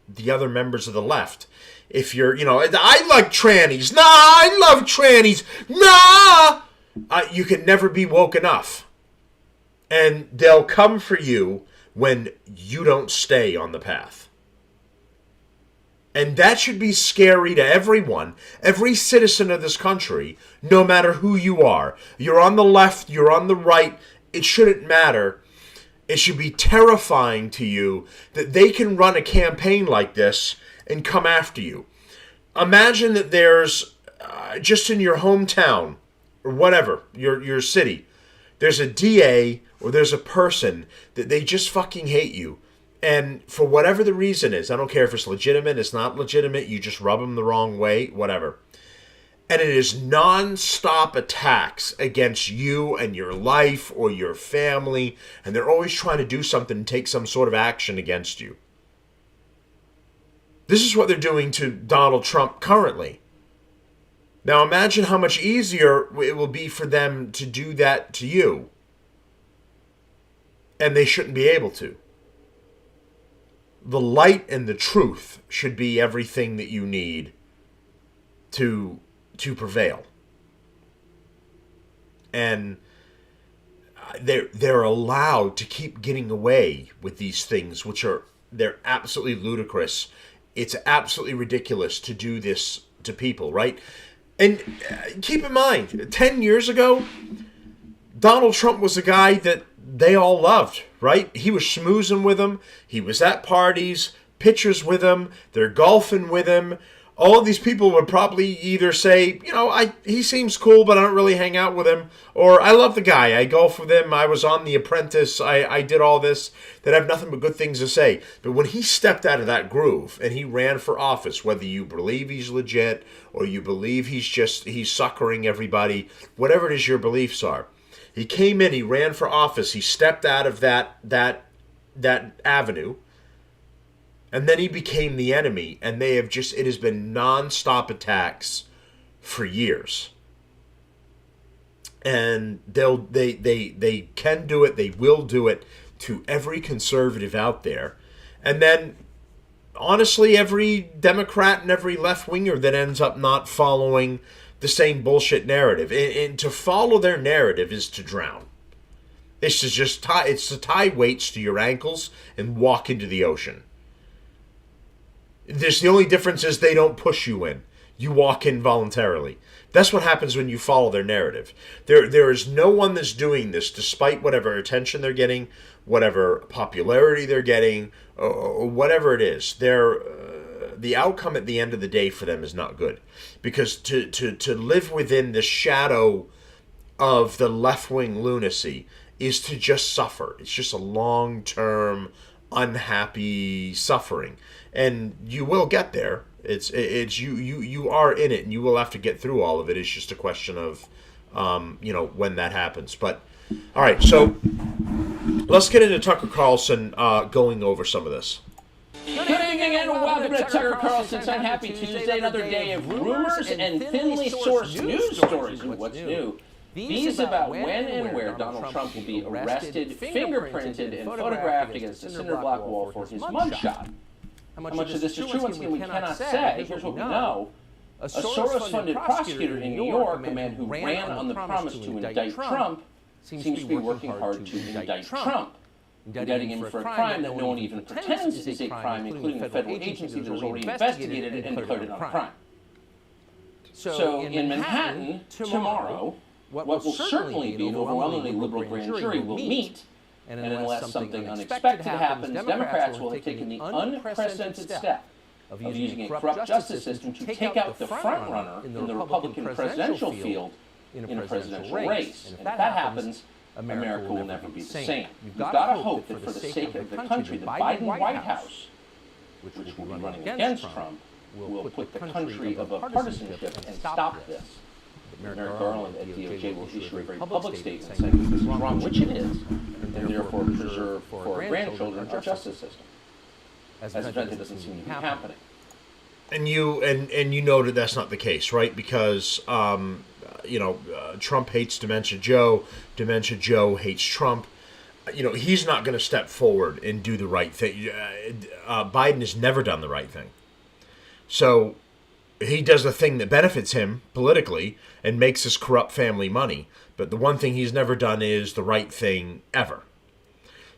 the other members of the left. If you're, I like trannies. Nah, I love trannies. Nah! You can never be woke enough. And they'll come for you when you don't stay on the path. And that should be scary to everyone, every citizen of this country, no matter who you are. You're on the left, you're on the right, it shouldn't matter. It should be terrifying to you that they can run a campaign like this and come after you. Imagine that there's, just in your hometown, or whatever, your city, there's a DA or there's a person that they just fucking hate you. And for whatever the reason is, I don't care if it's legitimate, it's not legitimate, you just rub them the wrong way, whatever. And it is non-stop attacks against you and your life or your family, and they're always trying to do something and take some sort of action against you. This is what they're doing to Donald Trump currently. Now imagine how much easier it will be for them to do that to you. And they shouldn't be able to. the light and the truth should be everything that you need to prevail. And they're allowed to keep getting away with these things, they're absolutely ludicrous. It's absolutely ridiculous to do this to people, right? And keep in mind, 10 years ago, Donald Trump was a guy that they all loved, right? He was schmoozing with them. He was at parties, pictures with him. They're golfing with him. All of these people would probably either say, he seems cool, but I don't really hang out with him. Or, I love the guy. I golf with him. I was on The Apprentice. I did all this. That have nothing but good things to say. But when he stepped out of that groove and he ran for office, whether you believe he's legit or you believe he's suckering everybody, whatever it is your beliefs are, he came in, he ran for office, he stepped out of that avenue, and then he became the enemy, and it has been non-stop attacks for years. And they can do it, they will do it to every conservative out there. And then, honestly, every Democrat and every left-winger that ends up not following the same bullshit narrative. And to follow their narrative is to drown. It's to tie weights to your ankles and walk into the ocean. The only difference is they don't push you in. You walk in voluntarily. That's what happens when you follow their narrative. There is no one that's doing this, despite whatever attention they're getting, whatever popularity they're getting, or whatever it is. The outcome at the end of the day for them is not good. Because to live within the shadow of the left-wing lunacy is to just suffer. It's just a long-term, unhappy suffering. And you will get there. You are in it, and you will have to get through all of it. It's just a question of, when that happens. But, all right, so let's get into Tucker Carlson going over some of this. Good evening and welcome to Tucker Carlson's Unhappy Tuesday, another day of rumors and thinly sourced news stories of what's new. These about when and where Donald Trump will be arrested, fingerprinted, and photographed against a cinder block wall for his mugshot. How much of this is true, once again, we cannot say. Here's what we know. A Soros-funded prosecutor in New York, a man who ran on the promise to indict Trump, seems to be working hard to indict Trump, indicting him for a crime that no one even pretends is a crime, including the federal agency that has already investigated it and declared it not a crime. So in Manhattan, tomorrow, what will certainly be an overwhelmingly liberal grand jury will meet, and unless something unexpected happens, Democrats will have taken the unprecedented step of using a corrupt justice system to take out the frontrunner in the Republican presidential field in a presidential race. And if that happens, America will never be the same. You've got to hope that for the sake of the country, the Biden White House, which will be running against Trump, will put the country above partisanship and stop this. Merrick Garland at DOJ will issue a very public statement saying this is wrong, which it is, and therefore preserve for our grandchildren our justice system. As it doesn't seem to be happening. And you know that's not the case, right? Because Trump hates Dementia Joe. Dementia Joe hates Trump. He's not going to step forward and do the right thing. Biden has never done the right thing. So he does the thing that benefits him politically and makes his corrupt family money. But the one thing he's never done is the right thing ever.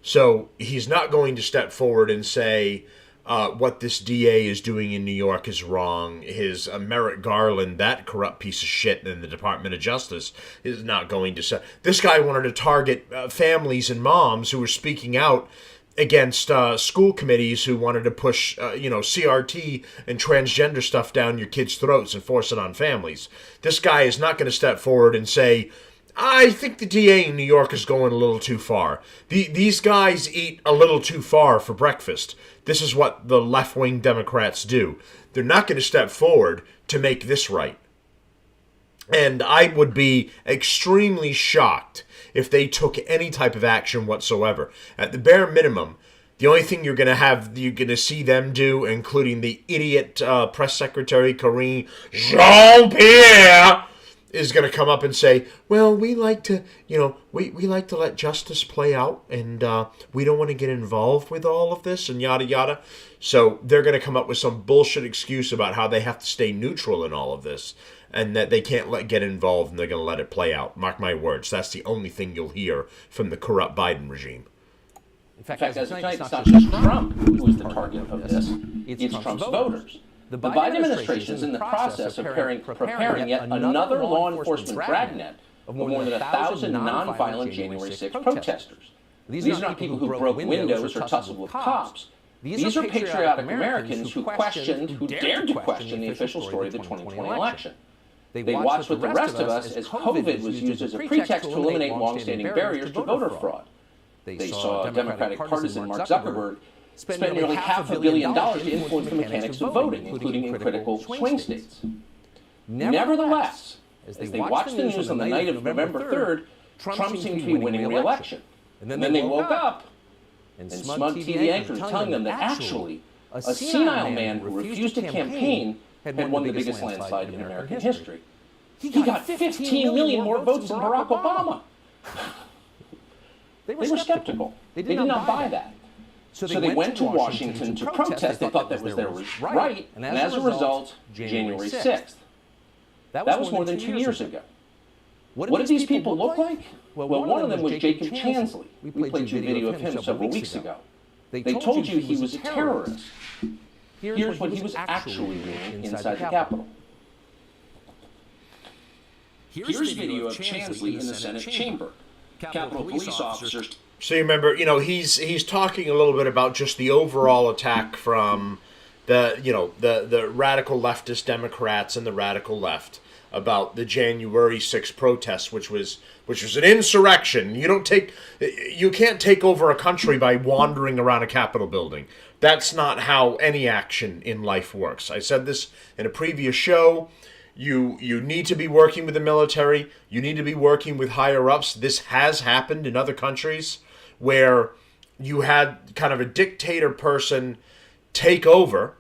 So he's not going to step forward and say what this DA is doing in New York is wrong. His Merrick Garland, that corrupt piece of shit in the Department of Justice, is not going to say. This guy wanted to target families and moms who were speaking out against school committees who wanted to push, CRT and transgender stuff down your kids' throats and force it on families. This guy is not going to step forward and say, I think the DA in New York is going a little too far. These guys eat a little too far for breakfast. This is what the left-wing Democrats do. They're not going to step forward to make this right. And I would be extremely shocked if they took any type of action whatsoever. At the bare minimum, the only thing you're going to see them do, including the idiot press secretary Karine Jean-Pierre, is going to come up and say, well, we like to, we like to let justice play out, and we don't want to get involved with all of this, and yada, yada. So they're going to come up with some bullshit excuse about how they have to stay neutral in all of this, and that they can't get involved, and they're going to let it play out. Mark my words, that's the only thing you'll hear from the corrupt Biden regime. In fact, as of tonight, it's not just Trump who is the target of this. It's Trump's voters. The Biden administration is in the process of preparing yet another law enforcement dragnet of more than 1,000 nonviolent January 6 protesters. These are not people who broke windows or tussled with cops. These are patriotic Americans who dared to question the official story of the 2020 election. They watched with the rest of us as COVID was used as a pretext to eliminate long-standing barriers to voter fraud. They saw Democratic partisan Mark Zuckerberg spend nearly $500 million to influence the mechanics of voting, including in critical swing states. Nevertheless, as they watched the news on the night of November 3rd, Trump seemed to be winning re-election. And then they woke up, and smug TV anchors telling them that actually, a senile man who refused to campaign had won the biggest landslide in American history. He got 15 million more votes than Barack Obama. They were skeptical. They did not buy that. So they went to Washington to protest. They thought that was their right, and as a result, January 6th. That was more than 2 years ago. What did these people look like? Well, one of them was Jacob Chansley. We played you a video of him several weeks ago. They told you he was a terrorist. Here's what he was actually doing inside the Capitol. Here's video of Chansley in the Senate chamber. Capitol police officers. So you remember, he's talking a little bit about just the overall attack from the radical leftist Democrats and the radical left about the January 6th protests, which was an insurrection. You can't take over a country by wandering around a Capitol building. That's not how any action in life works. I said this in a previous show. You need to be working with the military. You need to be working with higher ups. This has happened in other countries where you had kind of a dictator person take over,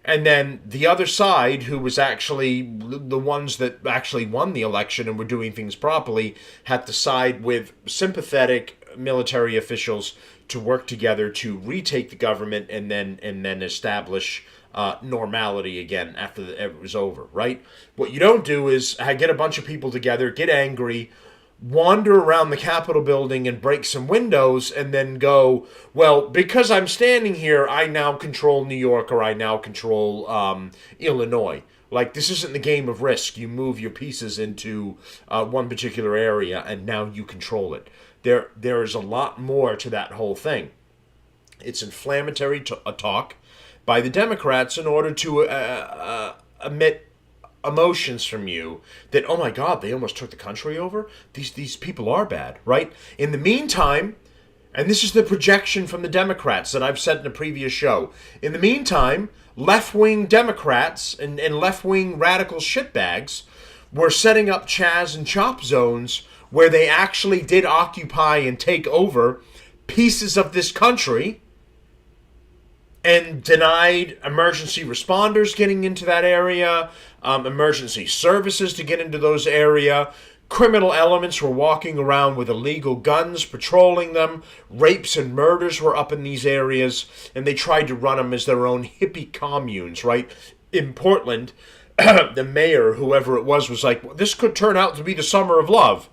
and then the other side, who was actually the ones that actually won the election and were doing things properly, had to side with sympathetic military officials to work together to retake the government and then establish normality again after it was over, right? What you don't do is get a bunch of people together, get angry, wander around the Capitol building and break some windows, and then go, well, because I'm standing here, I now control New York, or I now control Illinois. Like, this isn't the game of Risk. You move your pieces into one particular area, and now you control it. There is a lot more to that whole thing. It's inflammatory talk by the Democrats in order to emit emotions from you that, oh my God, they almost took the country over? These people are bad, right? In the meantime, and this is the projection from the Democrats that I've said in a previous show, in the meantime, left-wing Democrats and left-wing radical shitbags were setting up Chaz and Chop zones where they actually did occupy and take over pieces of this country and denied emergency responders getting into that area, emergency services to get into those area. Criminal elements were walking around with illegal guns, patrolling them. Rapes and murders were up in these areas, and they tried to run them as their own hippie communes, right? In Portland, the mayor, whoever it was like, well, this could turn out to be the summer of love.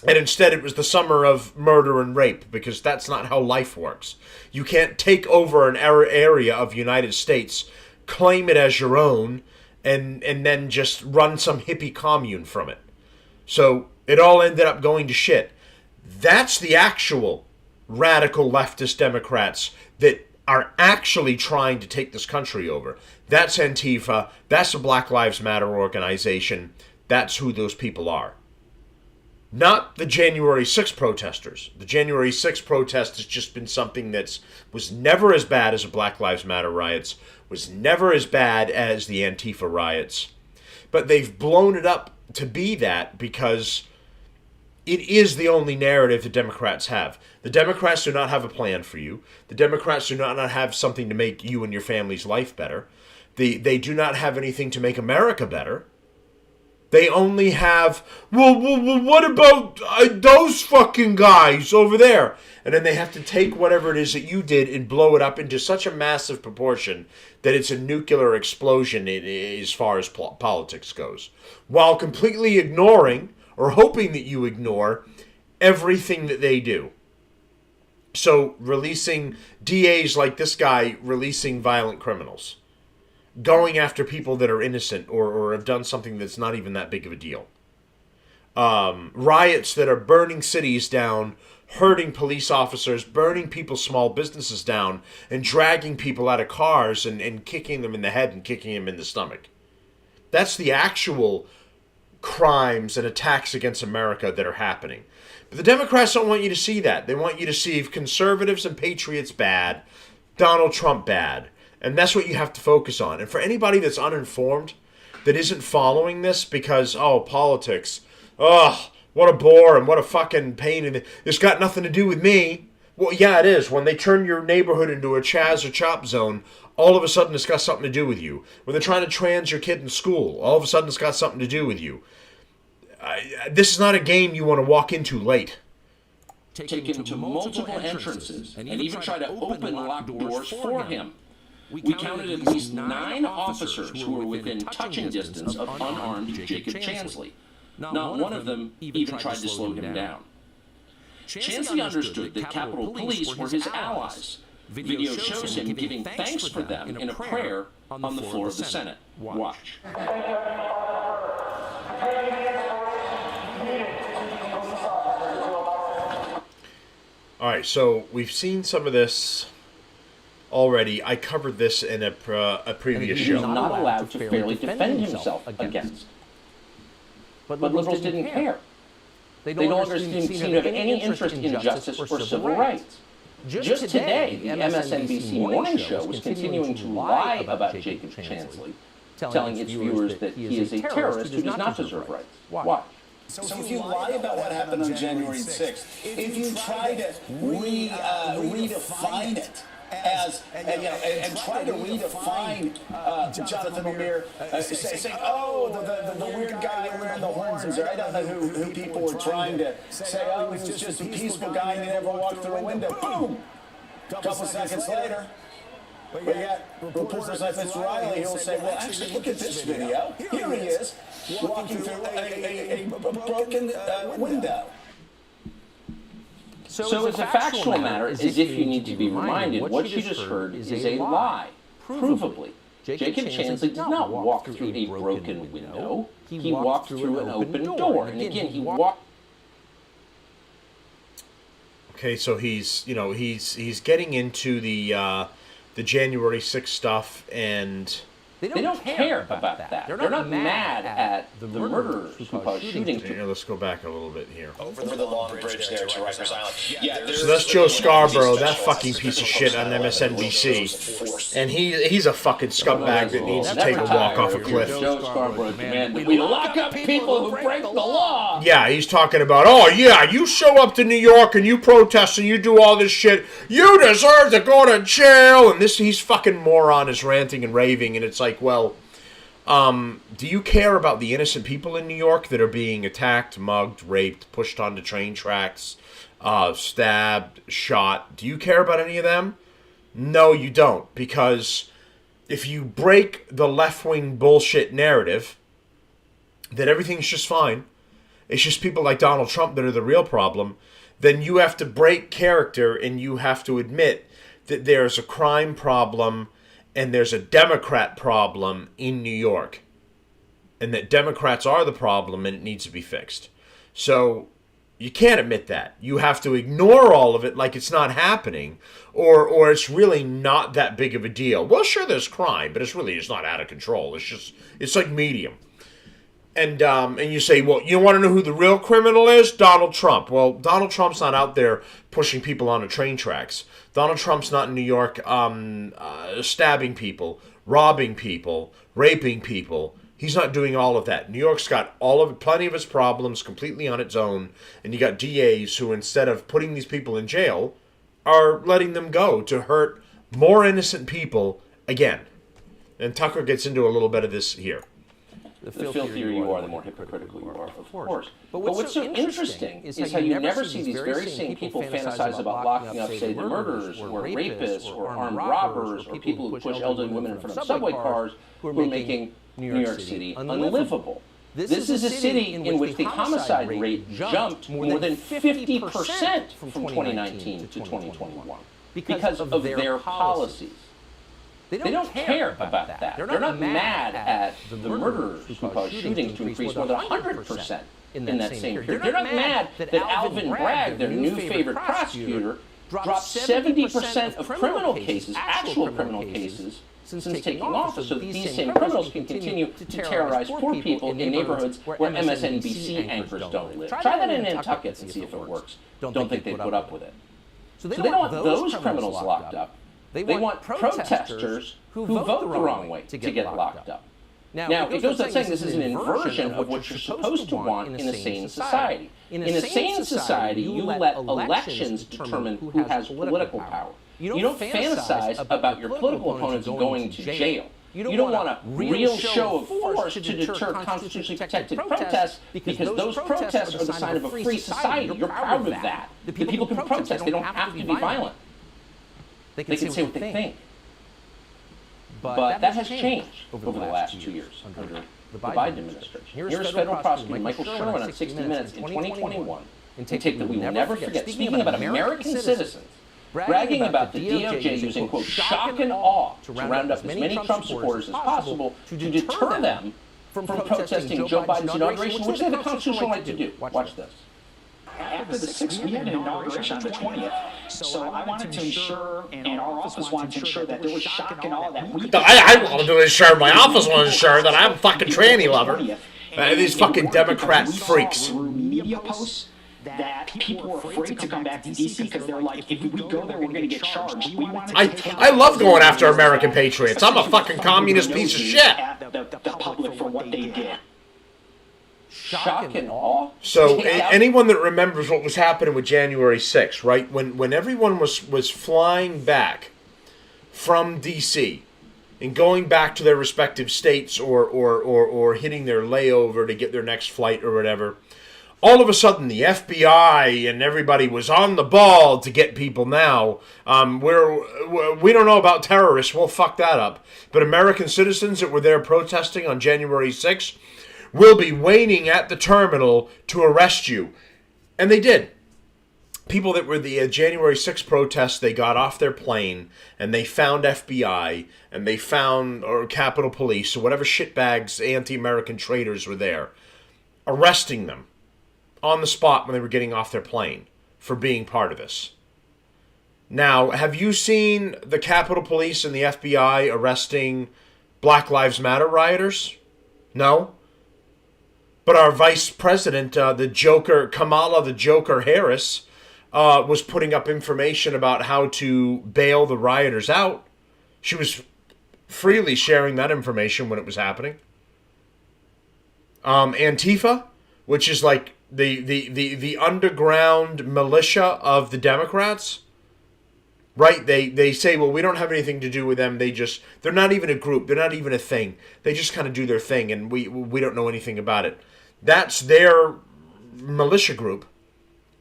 And instead it was the summer of murder and rape, because that's not how life works. You can't take over an area of the United States, claim it as your own, and then just run some hippie commune from it. So it all ended up going to shit. That's the actual radical leftist Democrats that are actually trying to take this country over. That's Antifa. That's the Black Lives Matter organization. That's who those people are. Not the January 6th protesters. The January 6th protest has just been something that was never as bad as the Black Lives Matter riots, was never as bad as the Antifa riots. But they've blown it up to be that because it is the only narrative the Democrats have. The Democrats do not have a plan for you. The Democrats do not have something to make you and your family's life better. They do not have anything to make America better. They only have, well, what about those fucking guys over there? And then they have to take whatever it is that you did and blow it up into such a massive proportion that it's a nuclear explosion as far as politics goes. While completely ignoring, or hoping that you ignore, everything that they do. So releasing DAs like this guy, releasing violent criminals. Going after people that are innocent or have done something that's not even that big of a deal. Riots that are burning cities down, hurting police officers, burning people's small businesses down, and dragging people out of cars and kicking them in the head and kicking them in the stomach. That's the actual crimes and attacks against America that are happening. But the Democrats don't want you to see that. They want you to see conservatives and patriots bad, Donald Trump bad. And that's what you have to focus on. And for anybody that's uninformed, that isn't following this because, politics, what a bore and what a fucking pain, and it's got nothing to do with me. Well, yeah, it is. When they turn your neighborhood into a Chaz or Chop zone, all of a sudden it's got something to do with you. When they're trying to trans your kid in school, all of a sudden it's got something to do with you. This is not a game you want to walk into late. Take him to multiple entrances and even try to open locked doors for him. We counted at least 9 officers who were within touching distance of unarmed Jacob Chansley. Not one of them even tried to slow him down. Chansley understood that Capitol Police were his allies. Video shows him giving thanks for them in a prayer on the floor of the Senate. Watch. All right, so we've seen some of this already. I covered this in a previous show. He's not allowed to fairly defend himself against. But liberals didn't care. They no longer seem to have any interest in justice or civil rights. Just today, the MSNBC morning show was continuing to lie about Jacob Chansley, telling its viewers that he is a terrorist who does not deserve rights. Watch. So if you lie about what happened on January 6th, if you try to redefine it and try to redefine Jonathan O'Meara, saying, the weird guy wearing the horns, or I don't know who people were trying to say, he was just a peaceful guy and he never walked through a window. Boom! A couple seconds later. But yet, reporters like Mr. Riley, he'll say, well, actually, look at this video. Here he is, walking through a broken window. So as a factual matter, as if you need to be reminded, what you just heard is a lie. Provably, Jacob Chansley did not walk through a broken window. He walked through an open door. And again, he walked... Okay, so he's getting into the January 6th stuff, and they don't care about that. They're not mad at the murderers who caused shootings. Here, let's go back a little bit here. Over the long bridge there to Rikers Island. So that's Joe Scarborough, that fucking piece of shit on MSNBC. And he's a fucking scumbag that needs to take a walk off a cliff. Joe Scarborough demanded we lock up people who break the law. Yeah, he's talking about, you show up to New York and you protest and you do all this shit. You deserve to go to jail. And he's fucking moron is ranting and raving, and it's like, well, do you care about the innocent people in New York that are being attacked, mugged, raped, pushed onto train tracks, stabbed, shot? Do you care about any of them? No, you don't. Because if you break the left-wing bullshit narrative that everything's just fine, it's just people like Donald Trump that are the real problem, then you have to break character and you have to admit that there's a crime problem and there's a Democrat problem in New York. And that Democrats are the problem and it needs to be fixed. So you can't admit that. You have to ignore all of it like it's not happening, or it's really not that big of a deal. Well, sure, there's crime, but it's really just not out of control. It's like medium. And you say, well, you want to know who the real criminal is? Donald Trump. Well, Donald Trump's not out there pushing people onto train tracks. Donald Trump's not in New York stabbing people, robbing people, raping people. He's not doing all of that. New York's got plenty of its problems completely on its own, and you got DAs who, instead of putting these people in jail, are letting them go to hurt more innocent people again. And Tucker gets into a little bit of this here. The filthier you are, the more hypocritical you are, of course. But what's so interesting is how you never see these very same people fantasize about locking up, say, the murderers, or rapists, or armed robbers, or people who push elderly women in front of subway cars, who are making New York City unlivable. This is a city in which the homicide rate jumped more than 50% from 2019 to 2021 because of their policies. They don't care about that. They're not mad at the murderers who caused shootings to increase more than 100% in that same period. They're not mad that Alvin Bragg, their new favorite prosecutor, dropped 70% of criminal cases, actual criminal cases, since taking office, so that these same criminals can continue to terrorize poor people in neighborhoods where MSNBC anchors don't live. Try that in Nantucket and see if it works. Don't think they'd put up with it. So they don't want those criminals locked up. They want protesters who vote the wrong way to get locked up. Now, it goes without saying this is an inversion of what you're supposed to want in a sane society. In a sane society, you let elections determine who has political power. You don't fantasize about your political opponents going to jail. You don't want a real show of force to deter constitutionally protected protests, because those protests are the sign of a free society. You're proud of that. The people can protest. They don't have to be violent. They can say what they think. But that has changed over the last 2 years under the Biden administration. Here's federal prosecutor Michael Sherwin on 60 Minutes in 2021, and take that we will never forget, speaking about American citizens, bragging about the DOJ using, quote, shock and awe to round up as many Trump supporters as possible to deter them from protesting Joe Biden's inauguration, which they have a constitutional right to do. Watch this. After the 6th, we had an inauguration on the 20th. So I wanted to ensure, and our office wanted to ensure, that there was shock and awe that we... I wanted to ensure, my office wanted to ensure that I'm a fucking tranny lover. These fucking Democrat freaks. Media posts that people were afraid to come back to D.C. because they're like, if we go there, we're going to get charged. I love going after American patriots. I'm a fucking communist piece of shit. The public for what they did. Shock and awe? So anyone that remembers what was happening with January 6th, right? When everyone was flying back from D.C. and going back to their respective states or hitting their layover to get their next flight or whatever, all of a sudden the FBI and everybody was on the ball to get people now. We don't know about terrorists. We'll fuck that up. But American citizens that were there protesting on January 6th will be waiting at the terminal to arrest you. And they did. People that were the January 6th protests, they got off their plane and they found FBI and they found Capitol Police or whatever shitbags, anti-American traitors were there, arresting them on the spot when they were getting off their plane for being part of this. Now, have you seen the Capitol Police and the FBI arresting Black Lives Matter rioters? No? But our vice president, the Joker, Kamala the Joker Harris, was putting up information about how to bail the rioters out. She was freely sharing that information when it was happening. Antifa, which is like the underground militia of the Democrats, right? They say, well, we don't have anything to do with them. They're not even a group. They're not even a thing. They just kind of do their thing, and we don't know anything about it. That's their militia group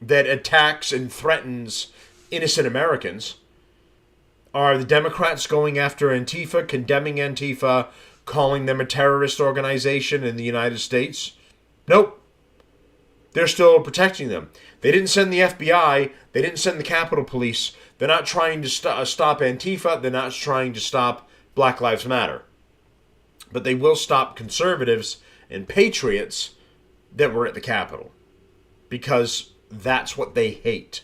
that attacks and threatens innocent Americans. Are the Democrats going after Antifa, condemning Antifa, calling them a terrorist organization in the United States? Nope. They're still protecting them. They didn't send the FBI. They didn't send the Capitol Police. They're not trying to stop Antifa. They're not trying to stop Black Lives Matter. But they will stop conservatives and patriots that were at the Capitol, because that's what they hate.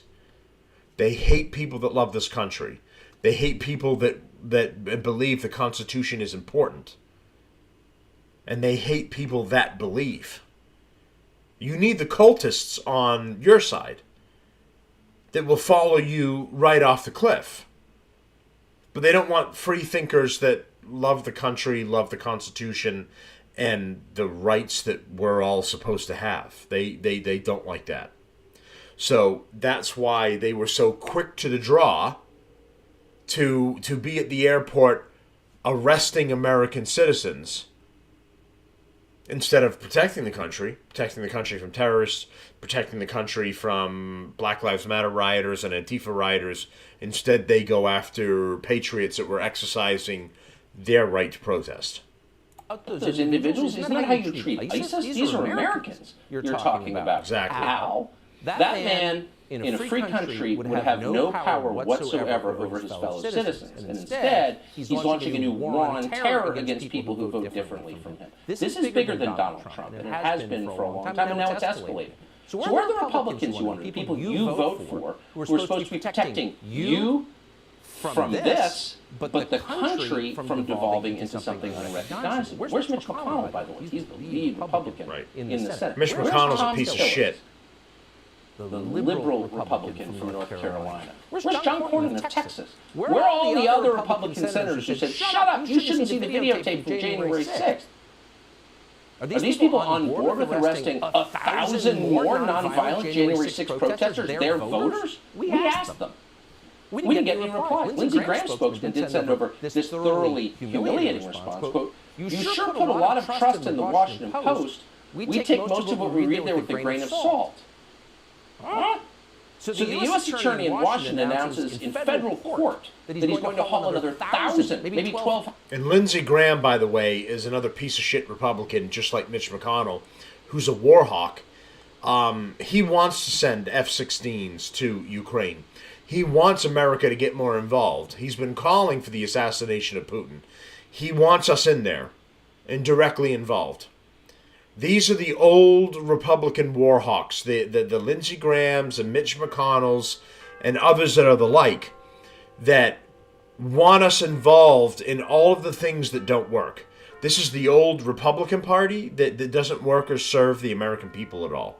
They hate people that love this country. They hate people that believe the Constitution is important. And they hate people that believe. You need the cultists on your side that will follow you right off the cliff. But they don't want free thinkers that love the country, love the Constitution, and the rights that we're all supposed to have. They don't like that. So that's why they were so quick to the draw to be at the airport arresting American citizens instead of protecting the country from terrorists, protecting the country from Black Lives Matter rioters and Antifa rioters, instead they go after patriots that were exercising their right to protest. Those individuals, isn't that how you treat ISIS? These are Americans you're talking about. Exactly. How? That man in a free country would have no power whatsoever over his fellow citizens. And instead, he's launching a new war on terror against people who vote differently from him. This is bigger than Donald Trump, and it has been for a long time, and now it's escalated. So where are the Republicans, you wonder, the people you vote for, who are supposed to be protecting you from this, but the country from devolving into something unrecognizable? Where's Mitch McConnell, by the way? He's the lead Republican in the Senate. Mitch McConnell's a piece of shit. The liberal Republican from North Carolina. Where's John Cornyn of Texas? Where are all the other Republican senators who said, shut up, you shouldn't see the videotape from January 6th? Are these people on board with arresting 1,000 more nonviolent January 6th protesters, their voters? We asked them. We didn't get any replies. Lindsey Graham's spokesman did send over this thoroughly humiliating response. Quote, you sure put a lot of trust in the Washington Post. We take most of what we read there with a grain of salt. Huh? So the U.S. Attorney in Washington announces in federal court that he's going to haul another 1,000, maybe 1,200. And Lindsey Graham, by the way, is another piece of shit Republican, just like Mitch McConnell, who's a war hawk. He wants to send F-16s to Ukraine. He wants America to get more involved. He's been calling for the assassination of Putin. He wants us in there and directly involved. These are the old Republican war hawks, the Lindsey Grahams and Mitch McConnells and others that are the like, that want us involved in all of the things that don't work. This is the old Republican Party that doesn't work or serve the American people at all.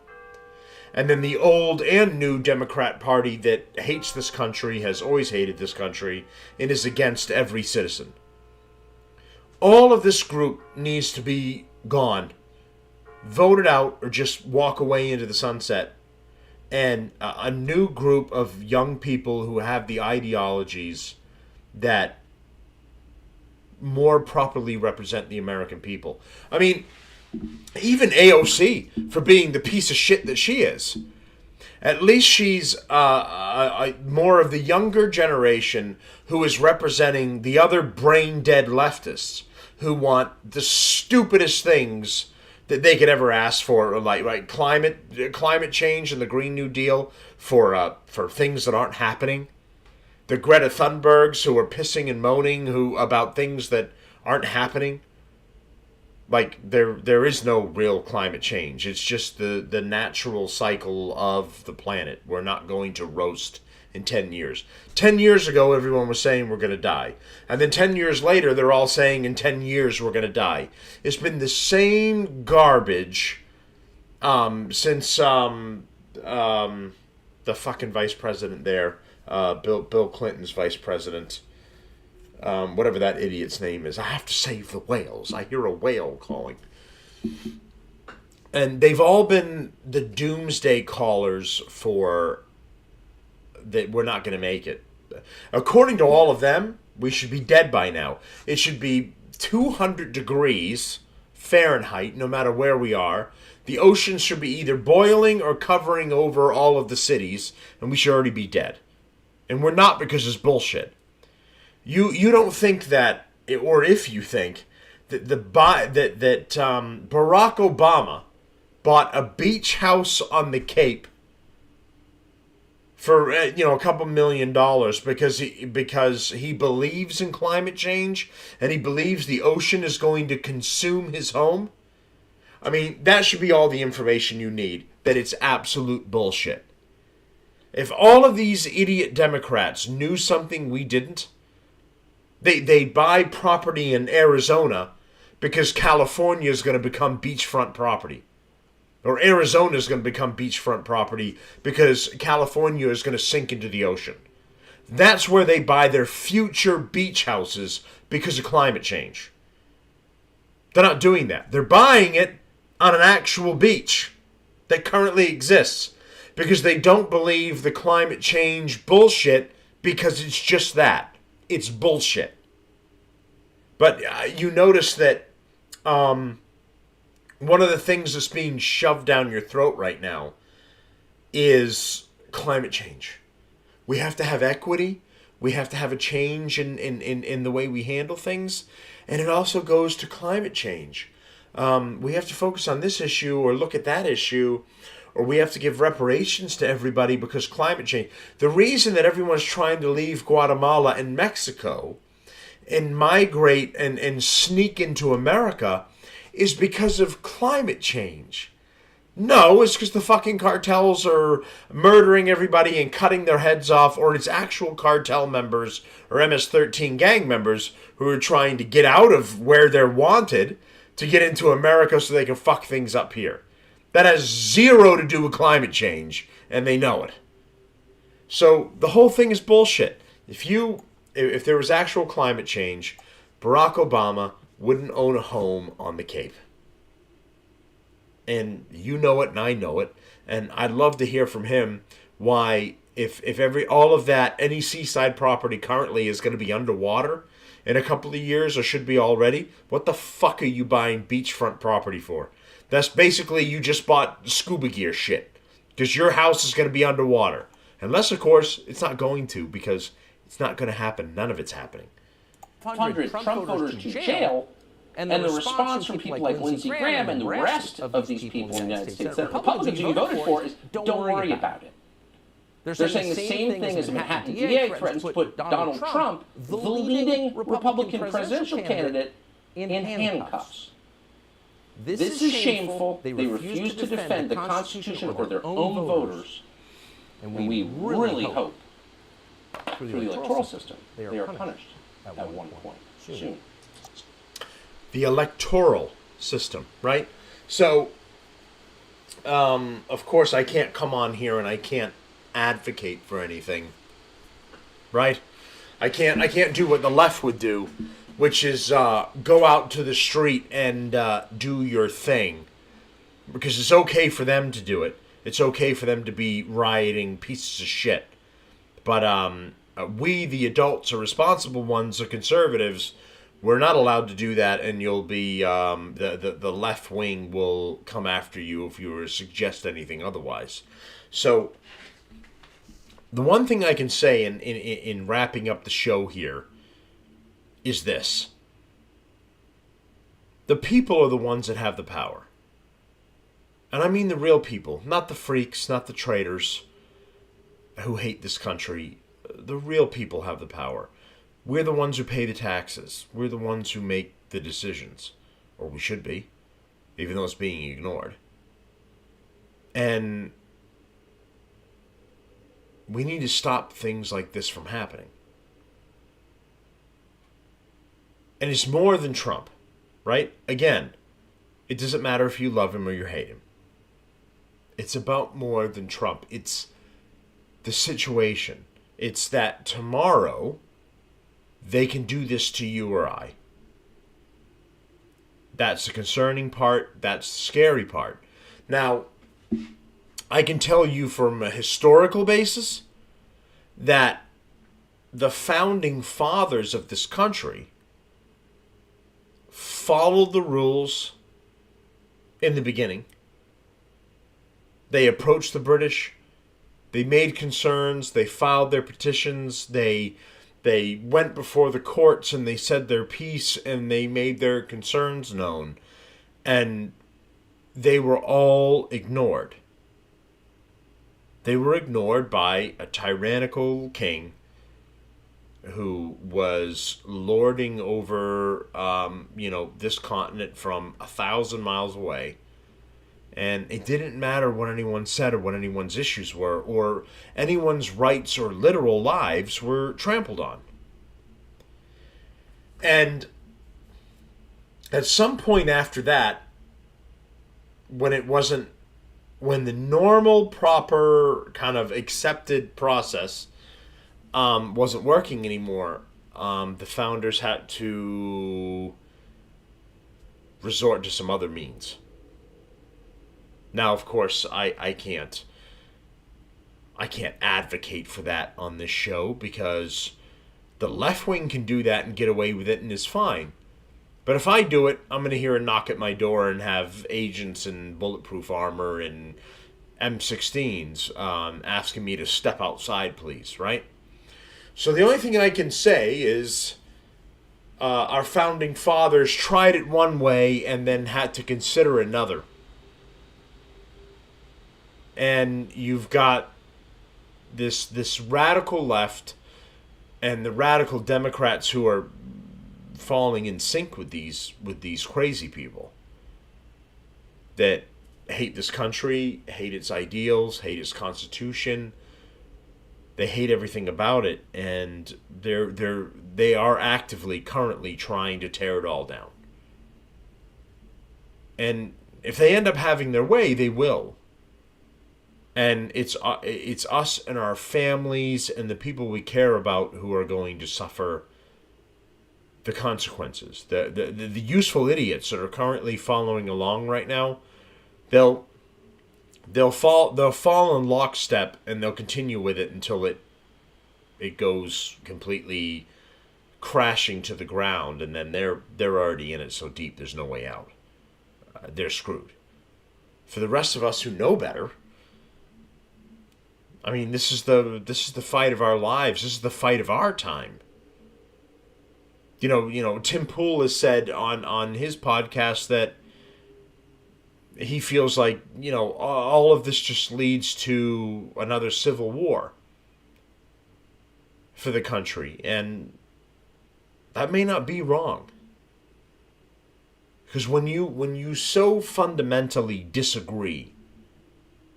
And then the old and new Democrat Party that hates this country, has always hated this country, and is against every citizen. All of this group needs to be gone. Voted out or just walk away into the sunset, and a new group of young people who have the ideologies that more properly represent the American people. I mean, even AOC, for being the piece of shit that she is, at least she's more of the younger generation who is representing the other brain-dead leftists who want the stupidest things that they could ever ask for, like climate change and the Green New Deal for things that aren't happening. The Greta Thunbergs who are pissing and moaning about things that aren't happening. Like there is no real climate change. It's just the natural cycle of the planet. We're not going to roast in 10 years. 10 years ago, everyone was saying we're going to die. And then 10 years later, they're all saying in 10 years we're going to die. It's been the same garbage since the fucking vice president there, Bill Clinton's vice president, whatever that idiot's name is. I have to save the whales. I hear a whale calling. And they've all been the doomsday callers for that we're not going to make it. According to all of them, we should be dead by now. It should be 200 degrees Fahrenheit, no matter where we are. The oceans should be either boiling or covering over all of the cities, and we should already be dead. And we're not, because it's bullshit. You don't think that, or if you think that Barack Obama bought a beach house on the Cape for a couple $1 million because he believes in climate change and he believes the ocean is going to consume his home. I mean, that should be all the information you need, that it's absolute bullshit. If all of these idiot Democrats knew something we didn't, they buy property in Arizona because California is going to become beachfront property. Or Arizona is going to become beachfront property because California is going to sink into the ocean. That's where they buy their future beach houses because of climate change. They're not doing that. They're buying it on an actual beach that currently exists because they don't believe the climate change bullshit, because it's just that. It's bullshit. But you notice that one of the things that's being shoved down your throat right now is climate change. We have to have equity. We have to have a change in the way we handle things. And it also goes to climate change. We have to focus on this issue or look at that issue, or we have to give reparations to everybody because climate change. The reason that everyone's trying to leave Guatemala and Mexico and migrate and sneak into America is because of climate change. No, it's because the fucking cartels are murdering everybody and cutting their heads off, or it's actual cartel members or MS-13 gang members who are trying to get out of where they're wanted to get into America so they can fuck things up here. That has zero to do with climate change, and they know it. So the whole thing is bullshit. If there was actual climate change, Barack Obama wouldn't own a home on the Cape. And you know it, and I know it. And I'd love to hear from him why, if all of that, any seaside property currently is going to be underwater in a couple of years, or should be already, what the fuck are you buying beachfront property for? That's basically you just bought scuba gear shit. Because your house is going to be underwater. Unless, of course, it's not going to, because it's not going to happen. None of it's happening. 100 Trump voters to jail. And the response from people like Lindsey Graham and the rest of these people in the United States that Republicans you voted for is don't worry about it. They're saying the same thing as the Manhattan DA threatens to put Donald Trump, the leading Republican presidential candidate, in handcuffs. This is shameful. They refuse to defend the Constitution or their own voters. And we really hope, through the electoral system, they are punished at one point soon. The electoral system, right? So, of course, I can't come on here and I can't advocate for anything, right? I can't do what the left would do, which is go out to the street and do your thing, because it's okay for them to do it. It's okay for them to be rioting pieces of shit. But we, the adults, or responsible ones, the conservatives, we're not allowed to do that, and you'll be the left wing will come after you if you were to suggest anything otherwise. So the one thing I can say in wrapping up the show here is this: the people are the ones that have the power. And I mean the real people, not the freaks, not the traitors who hate this country. The real people have the power. We're the ones who pay the taxes. We're the ones who make the decisions. Or we should be, even though it's being ignored. And we need to stop things like this from happening. And it's more than Trump, right? Again, it doesn't matter if you love him or you hate him. It's about more than Trump. It's the situation. It's that tomorrow they can do this to you or I. That's the concerning part. That's the scary part. Now, I can tell you from a historical basis that the founding fathers of this country followed the rules in the beginning. They approached the British. They made concerns. They filed their petitions. They went before the courts and they said their piece and they made their concerns known. And they were all ignored. They were ignored by a tyrannical king who was lording over, this continent from 1,000 miles away. And it didn't matter what anyone said or what anyone's issues were, or anyone's rights or literal lives were trampled on. And at some point after that, when the normal, proper, kind of accepted process wasn't working anymore, the founders had to resort to some other means. Now, of course, I can't advocate for that on this show, because the left wing can do that and get away with it and is fine. But if I do it, I'm going to hear a knock at my door and have agents in bulletproof armor and M16s asking me to step outside, please, right? So the only thing I can say is our founding fathers tried it one way and then had to consider another. And you've got this radical left and the radical Democrats who are falling in sync with these crazy people that hate this country, hate its ideals, hate its constitution. They hate everything about it, and they are actively currently trying to tear it all down. And if they end up having their way, they will. And it's us and our families and the people we care about who are going to suffer the consequences. The useful idiots that are currently following along right now, they'll fall in lockstep and they'll continue with it until it goes completely crashing to the ground, and then they're already in it so deep there's no way out. They're screwed. For the rest of us who know better, I mean, this is the fight of our lives. This is the fight of our time. You know, Tim Pool has said on his podcast that he feels like, all of this just leads to another civil war for the country. And that may not be wrong. Because when you so fundamentally disagree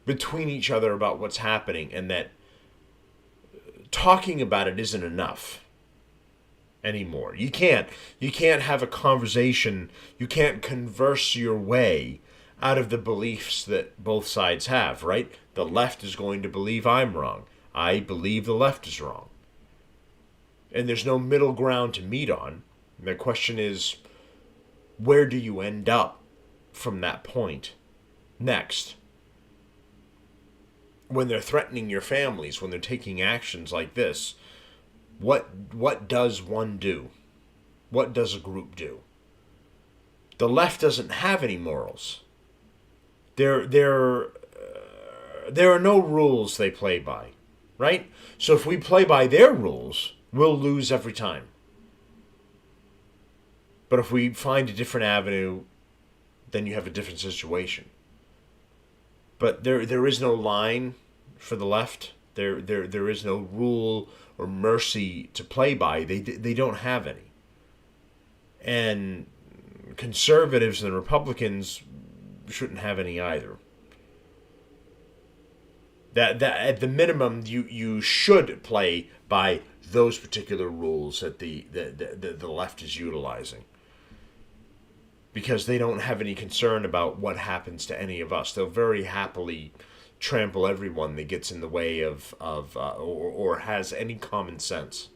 between each other about what's happening, and that talking about it isn't enough anymore. You can't have a conversation, you can't converse your way out of the beliefs that both sides have, right? The left is going to believe I'm wrong. I believe the left is wrong. And there's no middle ground to meet on. And the question is, where do you end up from that point next? When they're threatening your families, when they're taking actions like this, what does one do? What does a group do? The left doesn't have any morals. There are no rules they play by, right? So if we play by their rules, we'll lose every time. But if we find a different avenue, then you have a different situation. But there is no line for the left. There is no rule or mercy to play by. They don't have any. And conservatives and Republicans shouldn't have any either. That at the minimum you should play by those particular rules that the left is utilizing. Because they don't have any concern about what happens to any of us. They'll very happily trample everyone that gets in the way of or has any common sense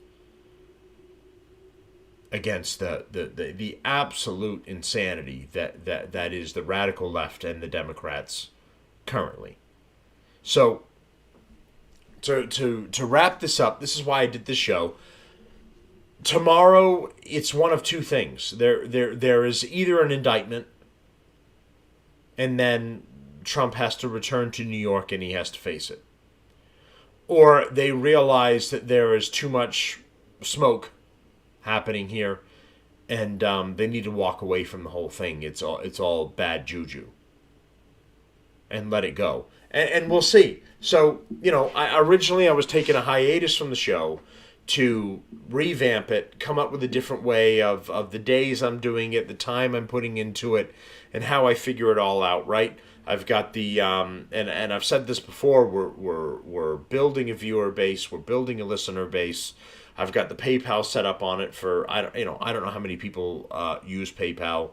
against the absolute insanity that is the radical left and the Democrats currently. So to wrap this up, this is why I did this show. Tomorrow, it's one of two things. There is either an indictment, and then Trump has to return to New York and he has to face it. Or they realize that there is too much smoke happening here, and they need to walk away from the whole thing. It's all bad juju. And let it go. And we'll see. So, originally I was taking a hiatus from the show to revamp it, come up with a different way of the days I'm doing it, the time I'm putting into it, and how I figure it all out, right? I've got the, and I've said this before, we're building a viewer base, we're building a listener base. I've got the PayPal set up on it for, I don't know how many people use PayPal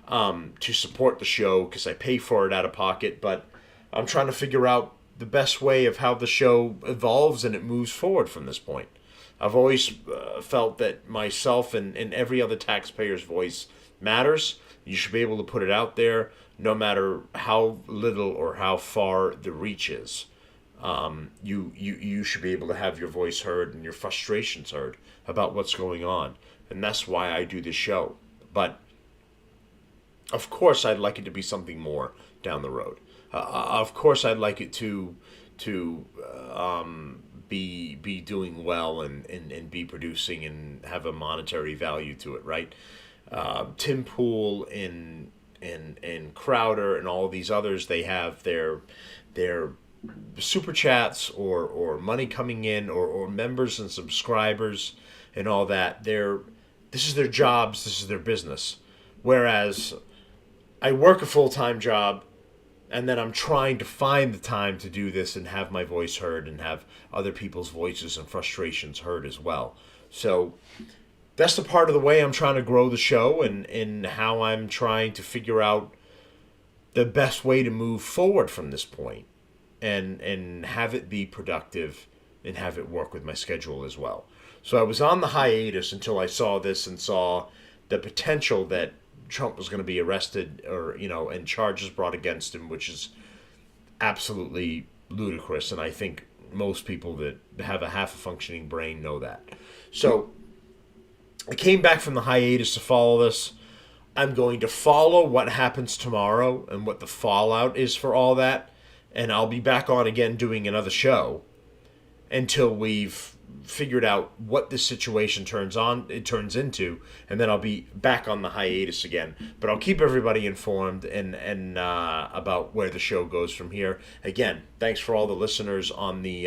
to support the show, because I pay for it out of pocket, but I'm trying to figure out the best way of how the show evolves and it moves forward from this point. I've always felt that myself and every other taxpayer's voice matters. You should be able to put it out there no matter how little or how far the reach is. You should be able to have your voice heard and your frustrations heard about what's going on. And that's why I do this show. But of course, I'd like it to be something more down the road. Of course, I'd like it to be doing well and be producing and have a monetary value to it, right? Tim Pool and Crowder and all these others, they have their super chats or money coming in or members and subscribers and all that. This is their jobs, this is their business. Whereas I work a full-time job, and then I'm trying to find the time to do this and have my voice heard and have other people's voices and frustrations heard as well. So that's the part of the way I'm trying to grow the show and how I'm trying to figure out the best way to move forward from this point and have it be productive and have it work with my schedule as well. So I was on the hiatus until I saw this and saw the potential that Trump was going to be arrested or, and charges brought against him, which is absolutely ludicrous. And I think most people that have a half a functioning brain know that. So I came back from the hiatus to follow this. I'm going to follow what happens tomorrow and what the fallout is for all that. And I'll be back on again doing another show until we've figured out what this situation turns into, and then I'll be back on the hiatus again. But I'll keep everybody informed and about where the show goes from here. Again, thanks for all the listeners on the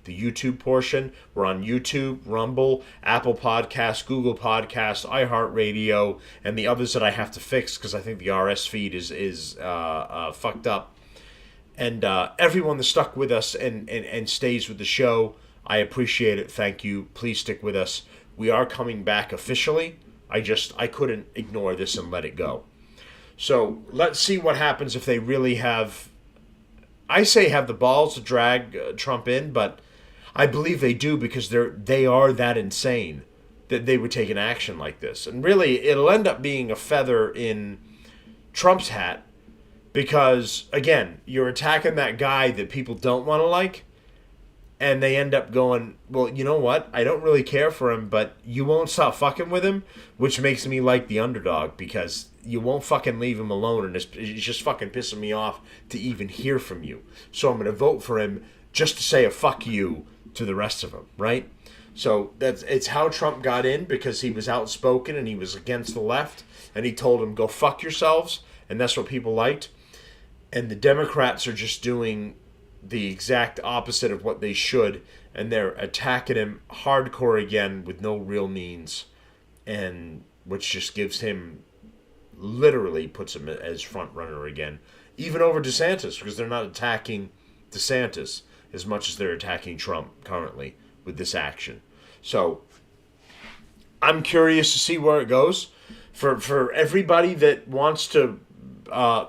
YouTube portion. We're on YouTube, Rumble, Apple Podcasts, Google Podcasts, iHeartRadio, and the others that I have to fix because I think the RS feed is fucked up. And everyone that stuck with us and stays with the show, I appreciate it. Thank you. Please stick with us. We are coming back officially. I couldn't ignore this and let it go. So let's see what happens if they really have the balls to drag Trump in, but I believe they do because they are that insane that they would take an action like this. And really, it'll end up being a feather in Trump's hat because, again, you're attacking that guy that people don't want to like. And they end up going, well, you know what? I don't really care for him, but you won't stop fucking with him, which makes me like the underdog because you won't fucking leave him alone, and it's just fucking pissing me off to even hear from you. So I'm going to vote for him just to say a fuck you to the rest of them, right? So it's how Trump got in because he was outspoken and he was against the left, and he told them, go fuck yourselves, and that's what people liked. And the Democrats are just doing the exact opposite of what they should, and they're attacking him hardcore again with no real means, and which just gives him, literally puts him as front runner again, even over DeSantis, because they're not attacking DeSantis as much as they're attacking Trump currently with this action. So I'm curious to see where it goes. For everybody that wants to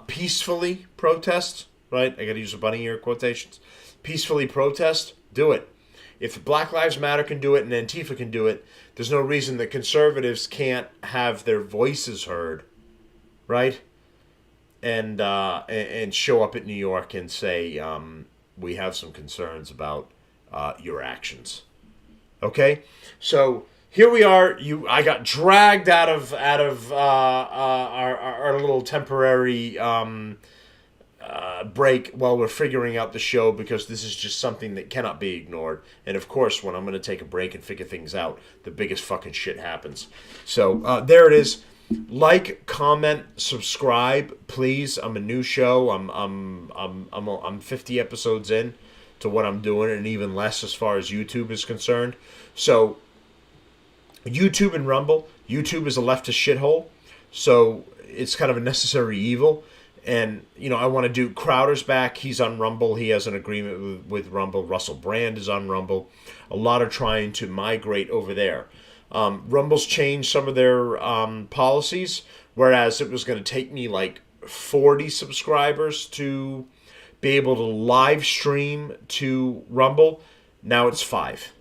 peacefully protest, right? I got to use a bunny ear quotations. Peacefully protest, do it. If Black Lives Matter can do it and Antifa can do it, there's no reason that conservatives can't have their voices heard, right? And show up at New York and say, we have some concerns about your actions. Okay? So here we are. I got dragged out of our little temporary break while we're figuring out the show because this is just something that cannot be ignored. And of course, when I'm going to take a break and figure things out, the biggest fucking shit happens. So there it is. Like, comment, subscribe, please. I'm a new show. I'm 50 episodes in to what I'm doing, and even less as far as YouTube is concerned. So YouTube and Rumble. YouTube is a leftist shithole, so it's kind of a necessary evil. And, I want to do Crowder's back. He's on Rumble. He has an agreement with Rumble. Russell Brand is on Rumble. A lot are trying to migrate over there. Rumble's changed some of their policies, whereas it was going to take me like 40 subscribers to be able to live stream to Rumble. Now it's 5.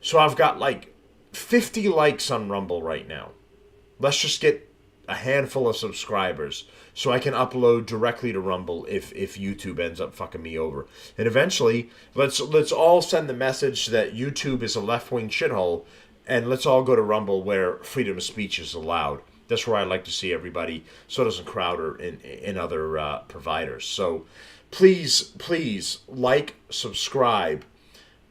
So I've got like 50 likes on Rumble right now. Let's just get a handful of subscribers so I can upload directly to Rumble if YouTube ends up fucking me over. And eventually, let's all send the message that YouTube is a left-wing shithole, and let's all go to Rumble where freedom of speech is allowed. that's where I like to see everybody, so doesn't Crowder and other providers. So please like, subscribe,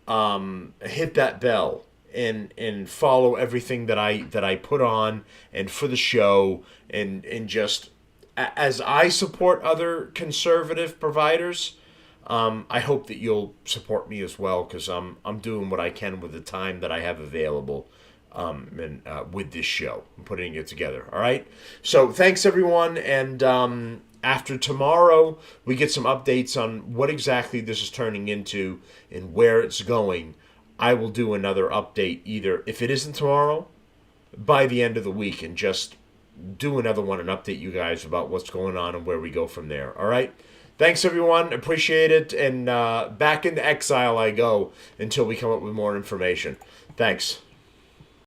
hit that bell, and follow everything that I put on and for the show, and just as I support other conservative providers, I hope that you'll support me as well, because I'm doing what I can with the time that I have available, and with this show, I'm putting it together. All right. So thanks everyone, and after tomorrow we get some updates on what exactly this is turning into and where it's going. I will do another update, either if it isn't tomorrow, by the end of the week, and just do another one and update you guys about what's going on and where we go from there. All right. Thanks, everyone. Appreciate it. And back into exile I go until we come up with more information. Thanks.